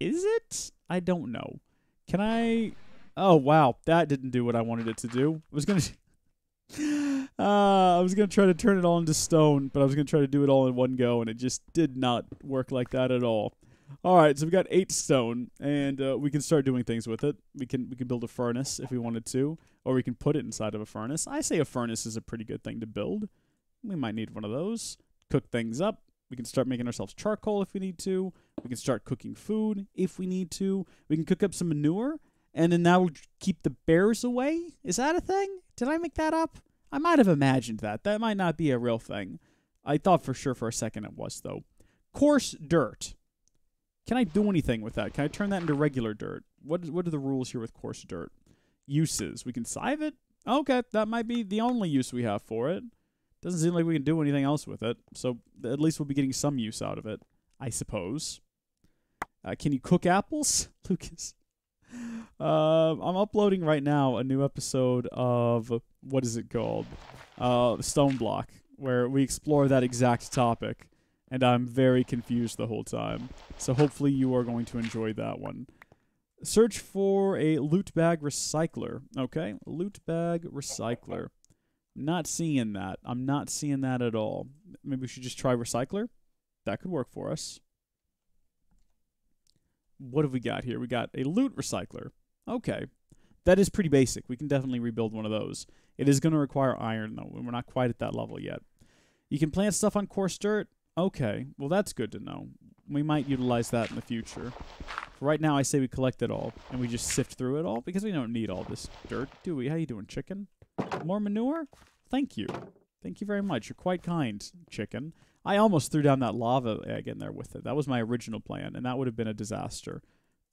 Is it? I don't know. Can I... Oh, wow. That didn't do what I wanted it to do. I was going to try to turn it all into stone, but I was going to try to do it all in one go, and it just did not work like that at all. All right, so we got 8 stone, and we can start doing things with it. We can build a furnace if we wanted to, or we can put it inside of a furnace. I say a furnace is a pretty good thing to build. We might need one of those. Cook things up. We can start making ourselves charcoal if we need to. We can start cooking food if we need to. We can cook up some manure, and then that will keep the bears away. Is that a thing? Did I make that up? I might have imagined that. That might not be a real thing. I thought for sure for a second it was, though. Coarse dirt. Can I do anything with that? Can I turn that into regular dirt? What are the rules here with coarse dirt? Uses. We can sieve it? Okay, that might be the only use we have for it. Doesn't seem like we can do anything else with it. So at least we'll be getting some use out of it, I suppose. Can you cook apples? Lucas. I'm uploading right now a new episode of, what is it called? Stone Block, where we explore that exact topic. And I'm very confused the whole time. So hopefully you are going to enjoy that one. Search for a loot bag recycler. Okay, loot bag recycler. Not seeing that. I'm not seeing that at all. Maybe we should just try recycler. That could work for us. What have we got here? We got a loot recycler. Okay. That is pretty basic. We can definitely rebuild one of those. It is going to require iron, though, and we're not quite at that level yet. You can plant stuff on coarse dirt. Okay, well that's good to know. We might utilize that in the future. For right now, I say we collect it all, and we just sift through it all, because we don't need all this dirt, do we? How you doing, chicken? More manure? Thank you. Thank you very much. You're quite kind, chicken. I almost threw down that lava egg in there with it. That was my original plan, and that would have been a disaster.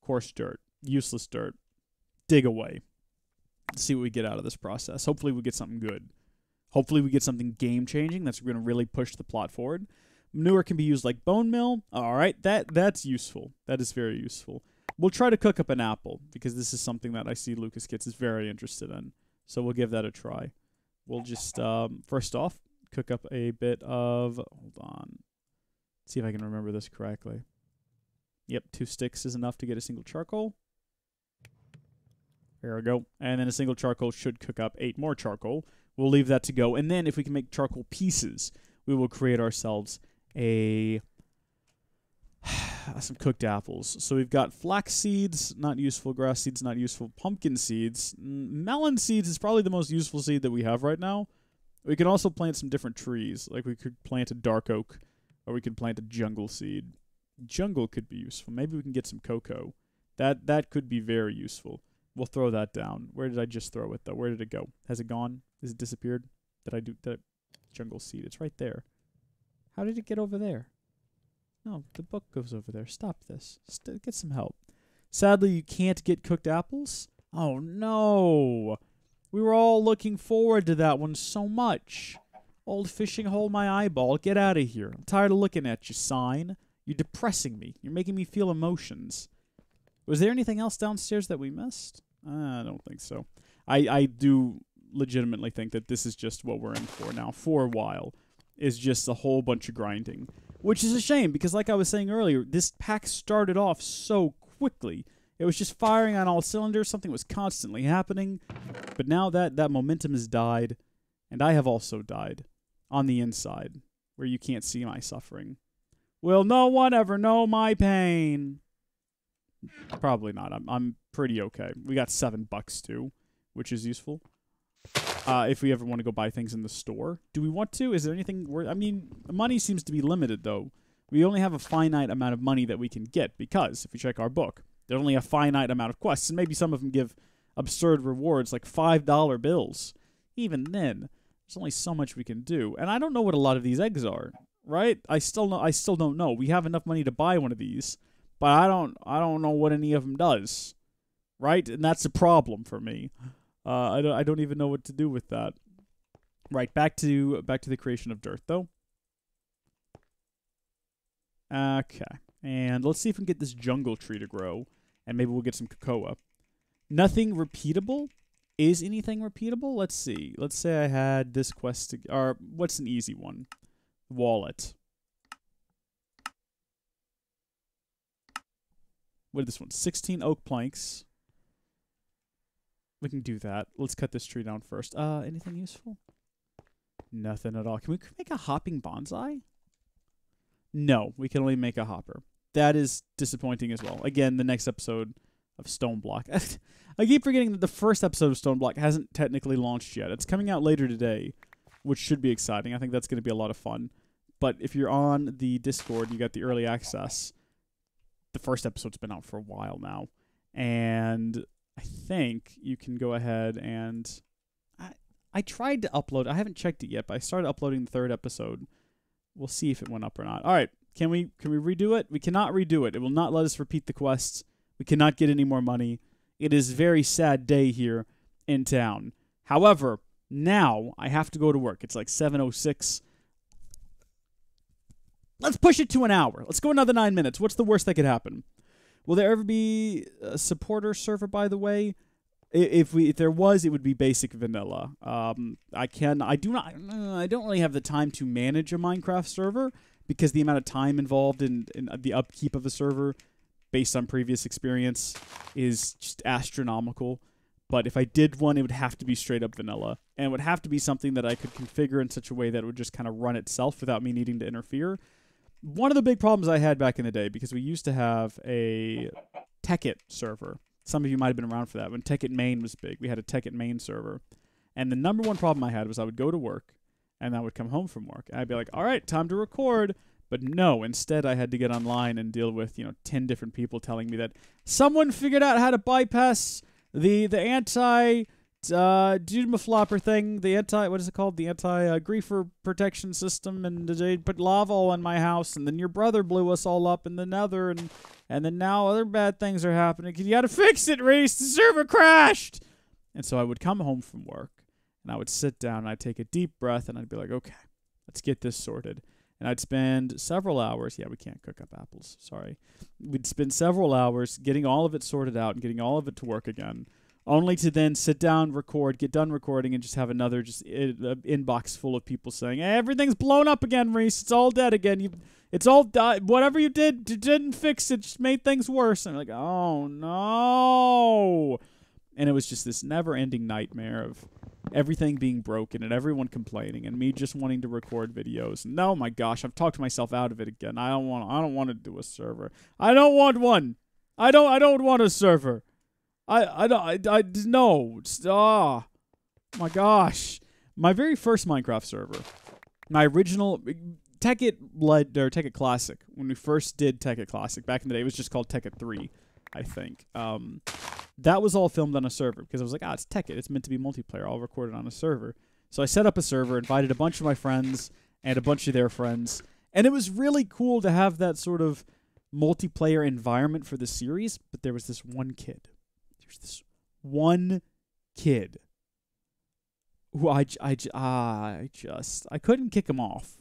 Coarse dirt. Useless dirt. Dig away. Let's see what we get out of this process. Hopefully we get something good. Hopefully we get something game-changing that's going to really push the plot forward. Manure can be used like bone meal. All right, that's useful. That is very useful. We'll try to cook up an apple, because this is something that I see Lucas Kits is very interested in. So we'll give that a try. We'll just, first off, cook up a bit of, hold on. See if I can remember this correctly. Yep, 2 sticks is enough to get a single charcoal. There we go. And then a single charcoal should cook up 8 more charcoal. We'll leave that to go. And then if we can make charcoal pieces, we will create ourselves some cooked apples. So we've got flax seeds, not useful. Grass seeds, not useful. Pumpkin seeds. Melon seeds is probably the most useful seed that we have right now. We can also plant some different trees. Like we could plant a dark oak, or we could plant a jungle seed. Jungle could be useful. Maybe we can get some cocoa. That could be very useful. We'll throw that down. Where did I just throw it, though? Where did it go? Has it gone? Has it disappeared? Jungle seed. It's right there. How did it get over there? No, the book goes over there. Stop this. Get some help. Sadly, you can't get cooked apples. Oh, no. We were all looking forward to that one so much. Old fishing hole my eyeball. Get out of here. I'm tired of looking at you, sign. You're depressing me. You're making me feel emotions. Was there anything else downstairs that we missed? I don't think so. I do legitimately think that this is just what we're in for now, for a while, is just a whole bunch of grinding. Which is a shame, because like I was saying earlier, this pack started off so quickly. It was just firing on all cylinders. Something was constantly happening. But now that momentum has died, and I have also died on the inside, where you can't see my suffering. Will no one ever know my pain? Probably not. I'm pretty okay. We got $7 too, which is useful. if we ever want to go buy things in the store. Do we want to? Is there anything worth... I mean, money seems to be limited, though. We only have a finite amount of money that we can get because, if you check our book, there's only a finite amount of quests, and maybe some of them give absurd rewards, like $5 bills. Even then, there's only so much we can do. And I don't know what a lot of these eggs are, right? I still don't know. We have enough money to buy one of these, but I don't know what any of them does, right? And that's a problem for me. I don't even know what to do with that. Right, back to the creation of dirt, though. Okay, and let's see if we can get this jungle tree to grow, and maybe we'll get some cocoa. Nothing repeatable? Is anything repeatable? Let's see. Let's say I had this quest to... Or, what's an easy one? Wallet. What is this one? 16 oak planks. We can do that. Let's cut this tree down first. Anything useful? Nothing at all. Can we make a hopping bonsai? No, we can only make a hopper. That is disappointing as well. Again, the next episode of Stone Block. I keep forgetting that the first episode of Stone Block hasn't technically launched yet. It's coming out later today, which should be exciting. I think that's going to be a lot of fun. But if you're on the Discord, you got the early access. The first episode's been out for a while now. And I think you can go ahead and... I tried to upload. I haven't checked it yet, but I started uploading the third episode. We'll see if it went up or not. All right. Can we redo it? We cannot redo it. It will not let us repeat the quests. We cannot get any more money. It is a very sad day here in town. However, now I have to go to work. It's like 7:06. Let's push it to an hour. Let's go another 9 minutes. What's the worst that could happen? Will there ever be a supporter server, by the way? If there was, it would be basic vanilla. I don't really have the time to manage a Minecraft server because the amount of time involved in the upkeep of a server based on previous experience is just astronomical. But if I did one, it would have to be straight up vanilla. And it would have to be something that I could configure in such a way that it would just kind of run itself without me needing to interfere. One of the big problems I had back in the day, because we used to have a Tekkit server. Some of you might have been around for that. When Tekkit Main was big, we had a Tekkit Main server. And the number one problem I had was I would go to work, and I would come home from work. And I'd be like, all right, time to record. But no, instead I had to get online and deal with, 10 different people telling me that someone figured out how to bypass the anti Doomaflopper thing, what is it called? The anti-griefer protection system, and they put lava all in my house, and then your brother blew us all up in the nether, and then now other bad things are happening. You gotta fix it, Reese! The server crashed! And so I would come home from work, and I would sit down, and I'd take a deep breath, and I'd be like, okay, let's get this sorted. And I'd spend several hours, yeah, we can't cook up apples, sorry. We'd spend several hours getting all of it sorted out and getting all of it to work again, only to then sit down, record, get done recording, and just have another inbox full of people saying, hey, everything's blown up again, Reese. It's all dead again. It's all died. Whatever you did, you didn't fix it. Just made things worse. And I'm like, oh, no. And it was just this never-ending nightmare of everything being broken and everyone complaining and me just wanting to record videos. And oh, my gosh, I've talked myself out of it again. I don't want to do a server. I don't want one. I don't want a server. No. Oh, my gosh. My very first Minecraft server, my original Tekkit Classic, when we first did Tekkit Classic, back in the day, it was just called Tekkit 3, I think. That was all filmed on a server, because I was like, it's Tekkit, it's meant to be multiplayer, I'll record it on a server. So I set up a server, invited a bunch of my friends, and a bunch of their friends, and it was really cool to have that sort of multiplayer environment for the series, but there was this one kid. There's this one kid who I couldn't kick him off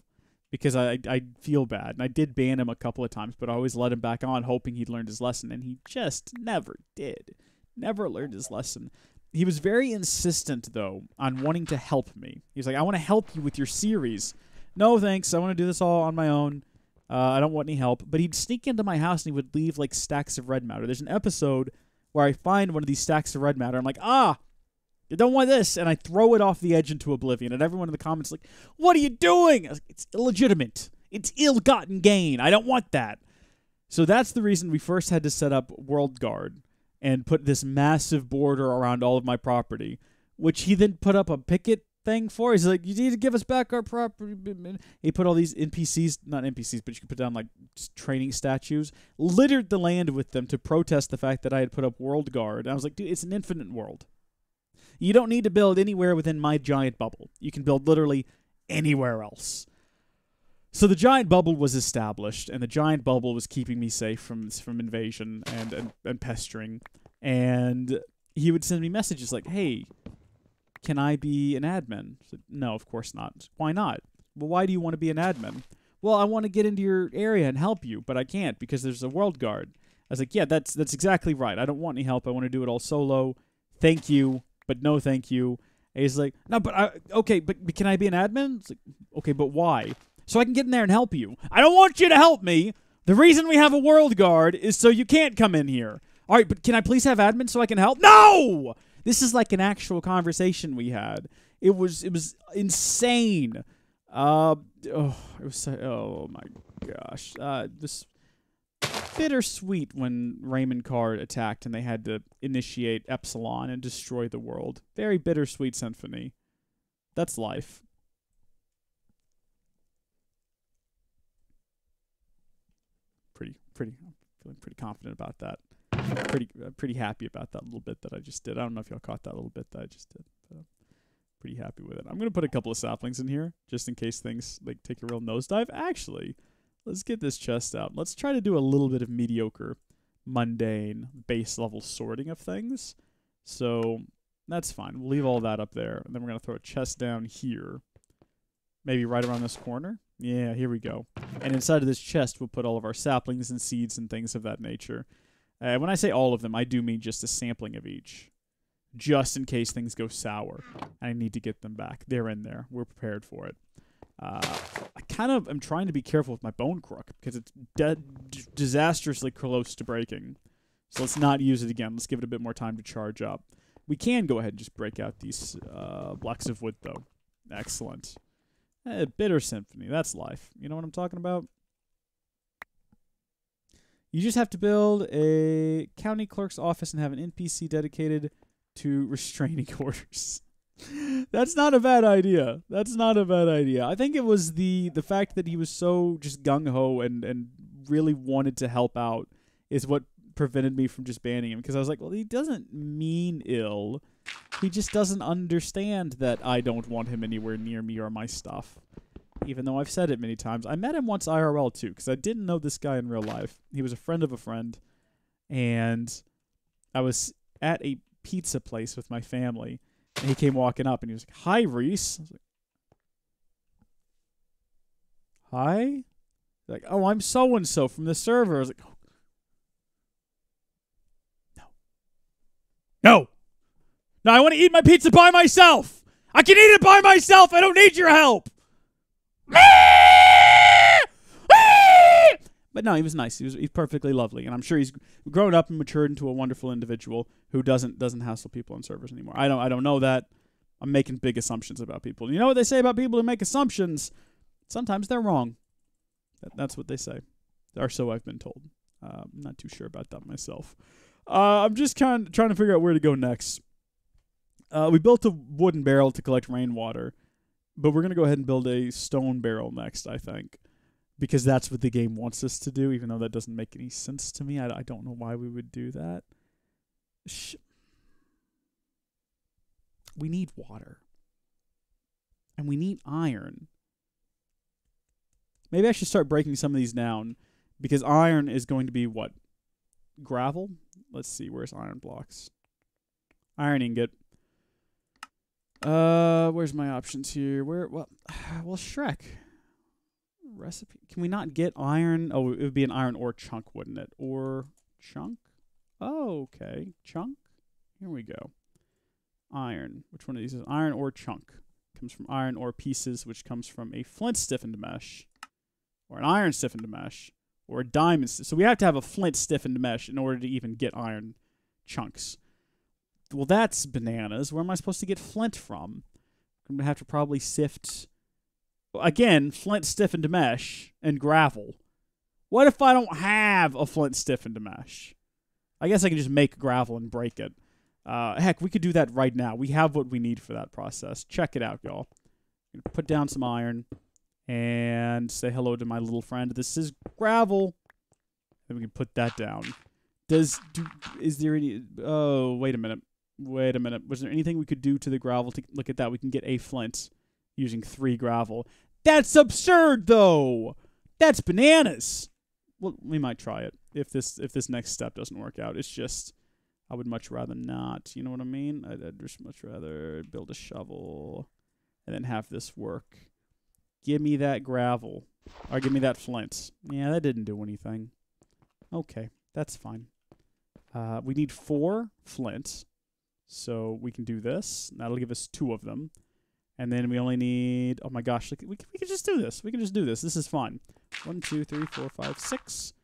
because I feel bad. And I did ban him a couple of times, but I always let him back on hoping he'd learned his lesson. And he just never did. Never learned his lesson. He was very insistent, though, on wanting to help me. He was like, I want to help you with your series. No, thanks. I want to do this all on my own. I don't want any help. But he'd sneak into my house and he would leave like stacks of red matter. There's an episode where I find one of these stacks of red matter. I'm like, you don't want this. And I throw it off the edge into oblivion. And everyone in the comments is like, what are you doing? I was like, it's illegitimate. It's ill-gotten gain. I don't want that. So that's the reason we first had to set up World Guard and put this massive border around all of my property, which he then put up a picket thing for. He's like, you need to give us back our property. He put all these NPCs, not NPCs, but you could put down like training statues, littered the land with them to protest the fact that I had put up World Guard. And I was like, dude, it's an infinite world. You don't need to build anywhere within my giant bubble. You can build literally anywhere else. So the giant bubble was established, and the giant bubble was keeping me safe from invasion and pestering. And he would send me messages like, hey, can I be an admin? I said, no, of course not. Why not? Well, why do you want to be an admin? Well, I want to get into your area and help you, but I can't because there's a world guard. I was like, yeah, that's exactly right. I don't want any help. I want to do it all solo. Thank you, but no thank you. And he's like, no, but okay, but can I be an admin? It's like, okay, but why? So I can get in there and help you. I don't want you to help me. The reason we have a world guard is so you can't come in here. All right, but can I please have admin so I can help? No! This is like an actual conversation we had. It was insane. Oh my gosh. This bittersweet when Raymond Card attacked and they had to initiate Epsilon and destroy the world. Very bittersweet symphony. That's life. I'm feeling pretty confident about that. Pretty happy about that little bit that I just did. I don't know if y'all caught that little bit that I just did, but I'm pretty happy with it. I'm gonna put a couple of saplings in here just in case things like take a real nosedive. Actually, let's get this chest out. Let's try to do a little bit of mediocre, mundane, base level sorting of things. So that's fine. We'll leave all that up there, and then we're gonna throw a chest down here, maybe right around this corner. Yeah, here we go. And inside of this chest, we'll put all of our saplings and seeds and things of that nature. When I say all of them, I do mean just a sampling of each, just in case things go sour. I need to get them back. They're in there. We're prepared for it. I kind of am trying to be careful with my bone crook because it's disastrously close to breaking. So let's not use it again. Let's give it a bit more time to charge up. We can go ahead and just break out these blocks of wood, though. Excellent. Bitter symphony. That's life. You know what I'm talking about? You just have to build a county clerk's office and have an NPC dedicated to restraining orders. That's not a bad idea. That's not a bad idea. I think it was the fact that he was so just gung-ho and really wanted to help out is what prevented me from just banning him. Because I was like, well, he doesn't mean ill. He just doesn't understand that I don't want him anywhere near me or my stuff. Even though I've said it many times. I met him once IRL, too, because I didn't know this guy in real life. He was a friend of a friend, and I was at a pizza place with my family, and he came walking up, and he was like, hi, Reese. I was like, hi? Like, oh, I'm so-and-so from the server. I was like, oh. No. No, I want to eat my pizza by myself. I can eat it by myself. I don't need your help. But no, he was nice. He's perfectly lovely, and I'm sure he's grown up and matured into a wonderful individual who doesn't hassle people on servers anymore. I don't know that. I'm making big assumptions about people. You know what they say about people who make assumptions? Sometimes they're wrong. That's what they say, or so I've been told. I'm not too sure about that myself. I'm just trying to figure out where to go next. We built a wooden barrel to collect rainwater, but we're going to go ahead and build a stone barrel next, I think, because that's what the game wants us to do, even though that doesn't make any sense to me. I don't know why we would do that. We need water. And we need iron. Maybe I should start breaking some of these down, because iron is going to be what? Gravel? Let's see, where's iron blocks? Iron ingot. Where's my options here? Well, Shrek. Recipe. Can we not get iron? Oh, it would be an iron ore chunk, wouldn't it? Or chunk? Oh, okay. Chunk? Here we go. Iron. Which one of these is iron ore chunk? Comes from iron ore pieces, which comes from a flint stiffened mesh. Or an iron stiffened mesh. Or a diamond. So we have to have a flint stiffened mesh in order to even get iron chunks. Well, that's bananas. Where am I supposed to get flint from? I'm going to have to probably sift, again, flint stiffened mesh and gravel. What if I don't have a flint stiffened mesh? I guess I can just make gravel and break it. Heck, we could do that right now. We have what we need for that process. Check it out, y'all. Put down some iron and say hello to my little friend. This is gravel. Then we can put that down. Is there any... Oh, wait a minute. Wait a minute. Was there anything we could do to the gravel to look at that? We can get a flint using 3 gravel. That's absurd, though. That's bananas. Well, we might try it if this next step doesn't work out. It's just I would much rather not. You know what I mean? I'd just much rather build a shovel and then have this work. Give me that gravel. Or give me that flint. Yeah, that didn't do anything. Okay, that's fine. We need 4 flints. So we can do this. That'll give us 2 of them. And then we only need... Oh my gosh, we can just do this. We can just do this. This is fun. 1, 2, 3, 4, 5, 6.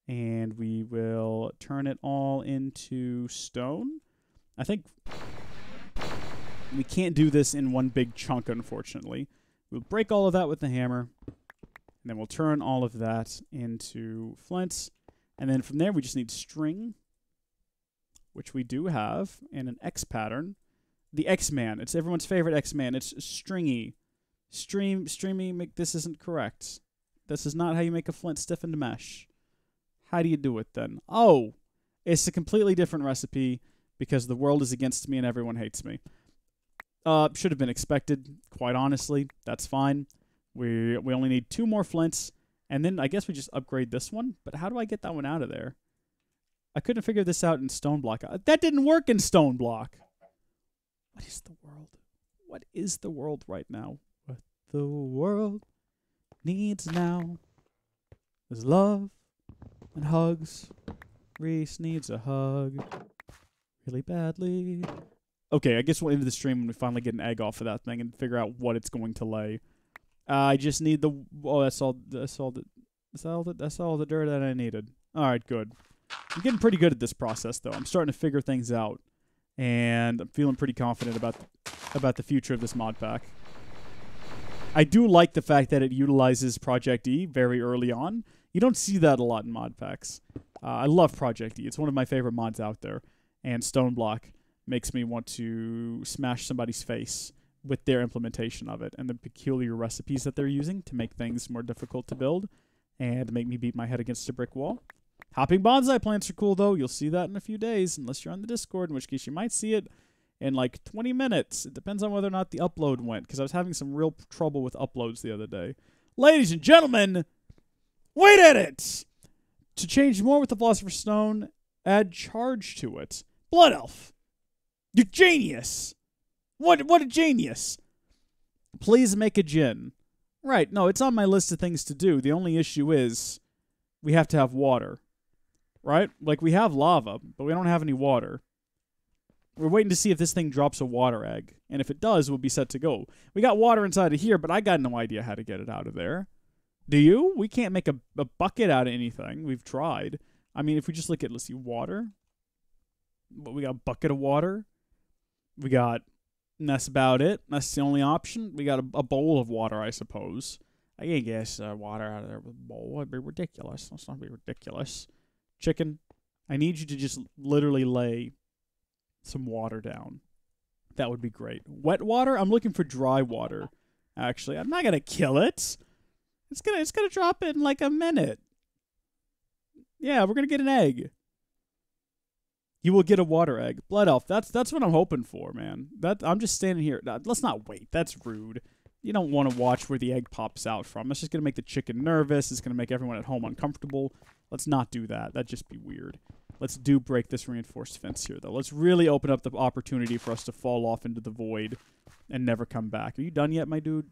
And we will turn it all into stone. I think we can't do this in one big chunk, unfortunately. We'll break all of that with the hammer. And then we'll turn all of that into flints. And then from there, we just need string, which we do have, and an X pattern. The X-Man. It's everyone's favorite X-Man. It's stringy. Streamy, this isn't correct. This is not how you make a flint stiffened mesh. How do you do it then? Oh, it's a completely different recipe because the world is against me and everyone hates me. Should have been expected, quite honestly. That's fine. We only need 2 more flints, and then I guess we just upgrade this one. But how do I get that one out of there? I couldn't figure this out in stone block. That didn't work in stone block. What is the world? What is the world right now? What the world needs now is love and hugs. Reese needs a hug really badly. Okay, I guess we'll end the stream when we finally get an egg off of that thing and figure out what it's going to lay. I just need the... Oh, that's all the dirt that I needed. All right, good. I'm getting pretty good at this process, though. I'm starting to figure things out. And I'm feeling pretty confident about the future of this mod pack. I do like the fact that it utilizes Project E very early on. You don't see that a lot in mod packs. I love Project E. It's one of my favorite mods out there. And Stone Block makes me want to smash somebody's face with their implementation of it and the peculiar recipes that they're using to make things more difficult to build and make me beat my head against a brick wall. Hopping bonsai plants are cool, though. You'll see that in a few days, unless you're on the Discord, in which case you might see it in like 20 minutes. It depends on whether or not the upload went, because I was having some real trouble with uploads the other day. Ladies and gentlemen, wait at it! To change more with the Philosopher's Stone, add charge to it. Blood Elf, you're genius! What a genius! Please make a gin. Right, no, it's on my list of things to do. The only issue is we have to have water. Right? Like, we have lava, but we don't have any water. We're waiting to see if this thing drops a water egg. And if it does, we'll be set to go. We got water inside of here, but I got no idea how to get it out of there. Do you? We can't make a bucket out of anything. We've tried. I mean, if we just look at, let's see, water. But we got a bucket of water. We got... And that's about it. That's the only option. We got a bowl of water, I suppose. I can't guess water out of there with a bowl. That'd be ridiculous. Let's not be ridiculous. Chicken, I need you to just literally lay some water down. That would be great. Wet water? I'm looking for dry water. Actually, I'm not gonna kill it. It's gonna drop in like a minute. Yeah, we're gonna get an egg. You will get a water egg. Blood Elf. That's what I'm hoping for, man. I'm just standing here. Let's not wait. That's rude. You don't want to watch where the egg pops out from. That's just going to make the chicken nervous. It's going to make everyone at home uncomfortable. Let's not do that. That'd just be weird. Let's break this reinforced fence here, though. Let's really open up the opportunity for us to fall off into the void and never come back. Are you done yet, my dude?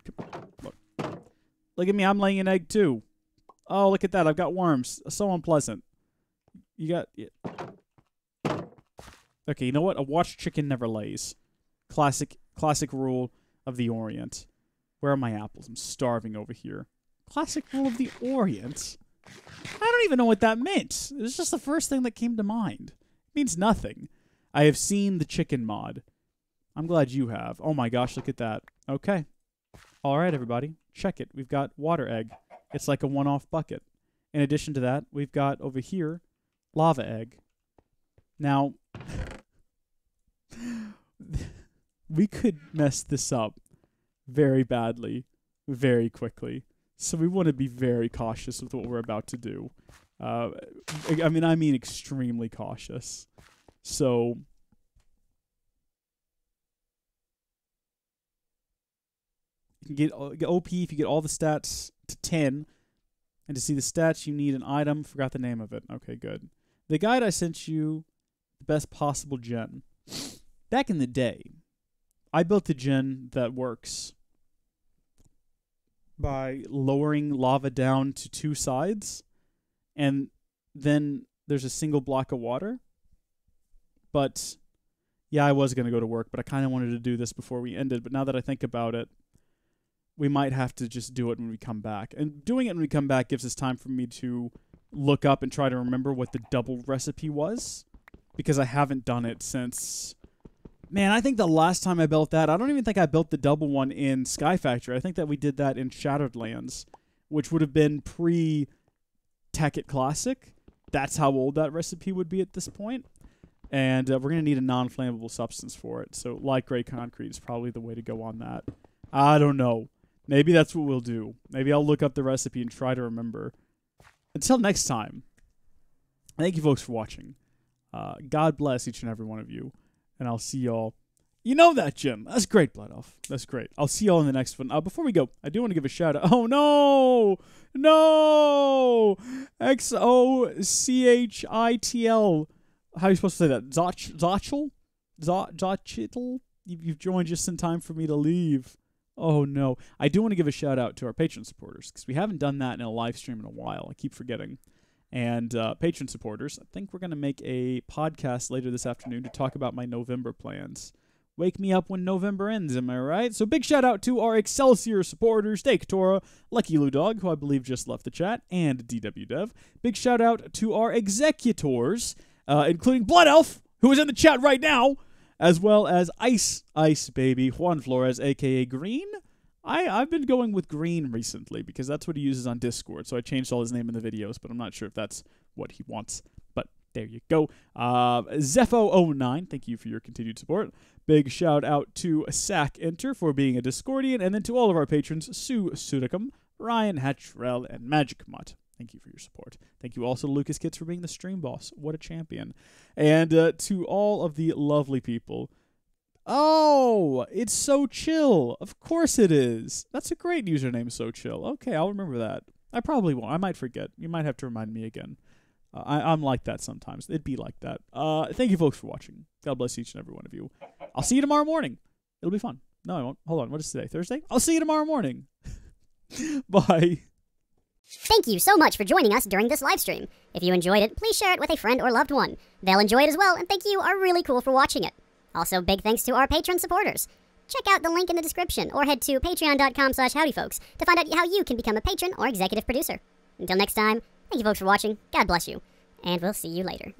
Look at me. I'm laying an egg, too. Oh, look at that. I've got worms. So unpleasant. You got... Yeah. Okay, you know what? A watched chicken never lays. Classic rule of the Orient. Where are my apples? I'm starving over here. Classic rule of the Orient? I don't even know what that meant. It was just the first thing that came to mind. It means nothing. I have seen the chicken mod. I'm glad you have. Oh my gosh, look at that. Okay. All right, everybody. Check it. We've got water egg. It's like a one-off bucket. In addition to that, we've got over here lava egg. Now... we could mess this up very badly, very quickly. So we want to be very cautious with what we're about to do. I mean extremely cautious. So you can get OP if you get all the stats to 10. And to see the stats, you need an item. Forgot the name of it. Okay, good. The guide I sent you, the best possible gen. Back in the day, I built a gen that works by lowering lava down to 2 sides, and then there's a single block of water. But, yeah, I was going to go to work, but I kind of wanted to do this before we ended. But now that I think about it, we might have to just do it when we come back. And doing it when we come back gives us time for me to look up and try to remember what the double recipe was, because I haven't done it since... Man, I think the last time I built that, I don't even think I built the double one in Sky Factory. I think that we did that in Shattered Lands, which would have been pre-Tekkit Classic. That's how old that recipe would be at this point. And we're going to need a non-flammable substance for it. So light gray concrete is probably the way to go on that. I don't know. Maybe that's what we'll do. Maybe I'll look up the recipe and try to remember. Until next time, thank you folks for watching. God bless each and every one of you. And I'll see y'all. You know that, Jim. That's great, Blood Elf. That's great. I'll see y'all in the next one. Before we go, I do want to give a shout out. Oh, no! No! XOCHITL. How are you supposed to say that? Zotchel? Zotchitl? You've joined just in time for me to leave. Oh, no. I do want to give a shout out to our Patreon supporters, because we haven't done that in a live stream in a while. I keep forgetting. And Patreon supporters, I think we're going to make a podcast later this afternoon to talk about my November plans. Wake me up when November ends, am I right? So big shout out to our Excelsior supporters, Daykatora, Lucky Lou Dog, who I believe just left the chat, and DWDev. Big shout out to our executors, including Blood Elf, who is in the chat right now, as well as Ice Baby, Juan Flores, a.k.a. Green. I've been going with Green recently because that's what he uses on Discord, so I changed all his name in the videos, but I'm not sure if that's what he wants. But there you go. Zepho09, thank you for your continued support. Big shout out to Sack Enter for being a Discordian, and then to all of our patrons, Sue Sudicum, Ryan Hattrell, and Magic Mutt. Thank you for your support. Thank you also to Lucas Kitts for being the stream boss. What a champion. And to all of the lovely people. Oh, it's So Chill. Of course it is. That's a great username, So Chill. Okay, I'll remember that. I probably won't. I might forget. You might have to remind me again. I'm like that sometimes. It'd be like that. Thank you, folks, for watching. God bless each and every one of you. I'll see you tomorrow morning. It'll be fun. No, I won't. Hold on. What is today? Thursday? I'll see you tomorrow morning. Bye. Thank you so much for joining us during this live stream. If you enjoyed it, please share it with a friend or loved one. They'll enjoy it as well, and thank you are really cool for watching it. Also, big thanks to our Patreon supporters. Check out the link in the description or head to patreon.com/howdyfolks to find out how you can become a patron or executive producer. Until next time, thank you folks for watching, God bless you, and we'll see you later.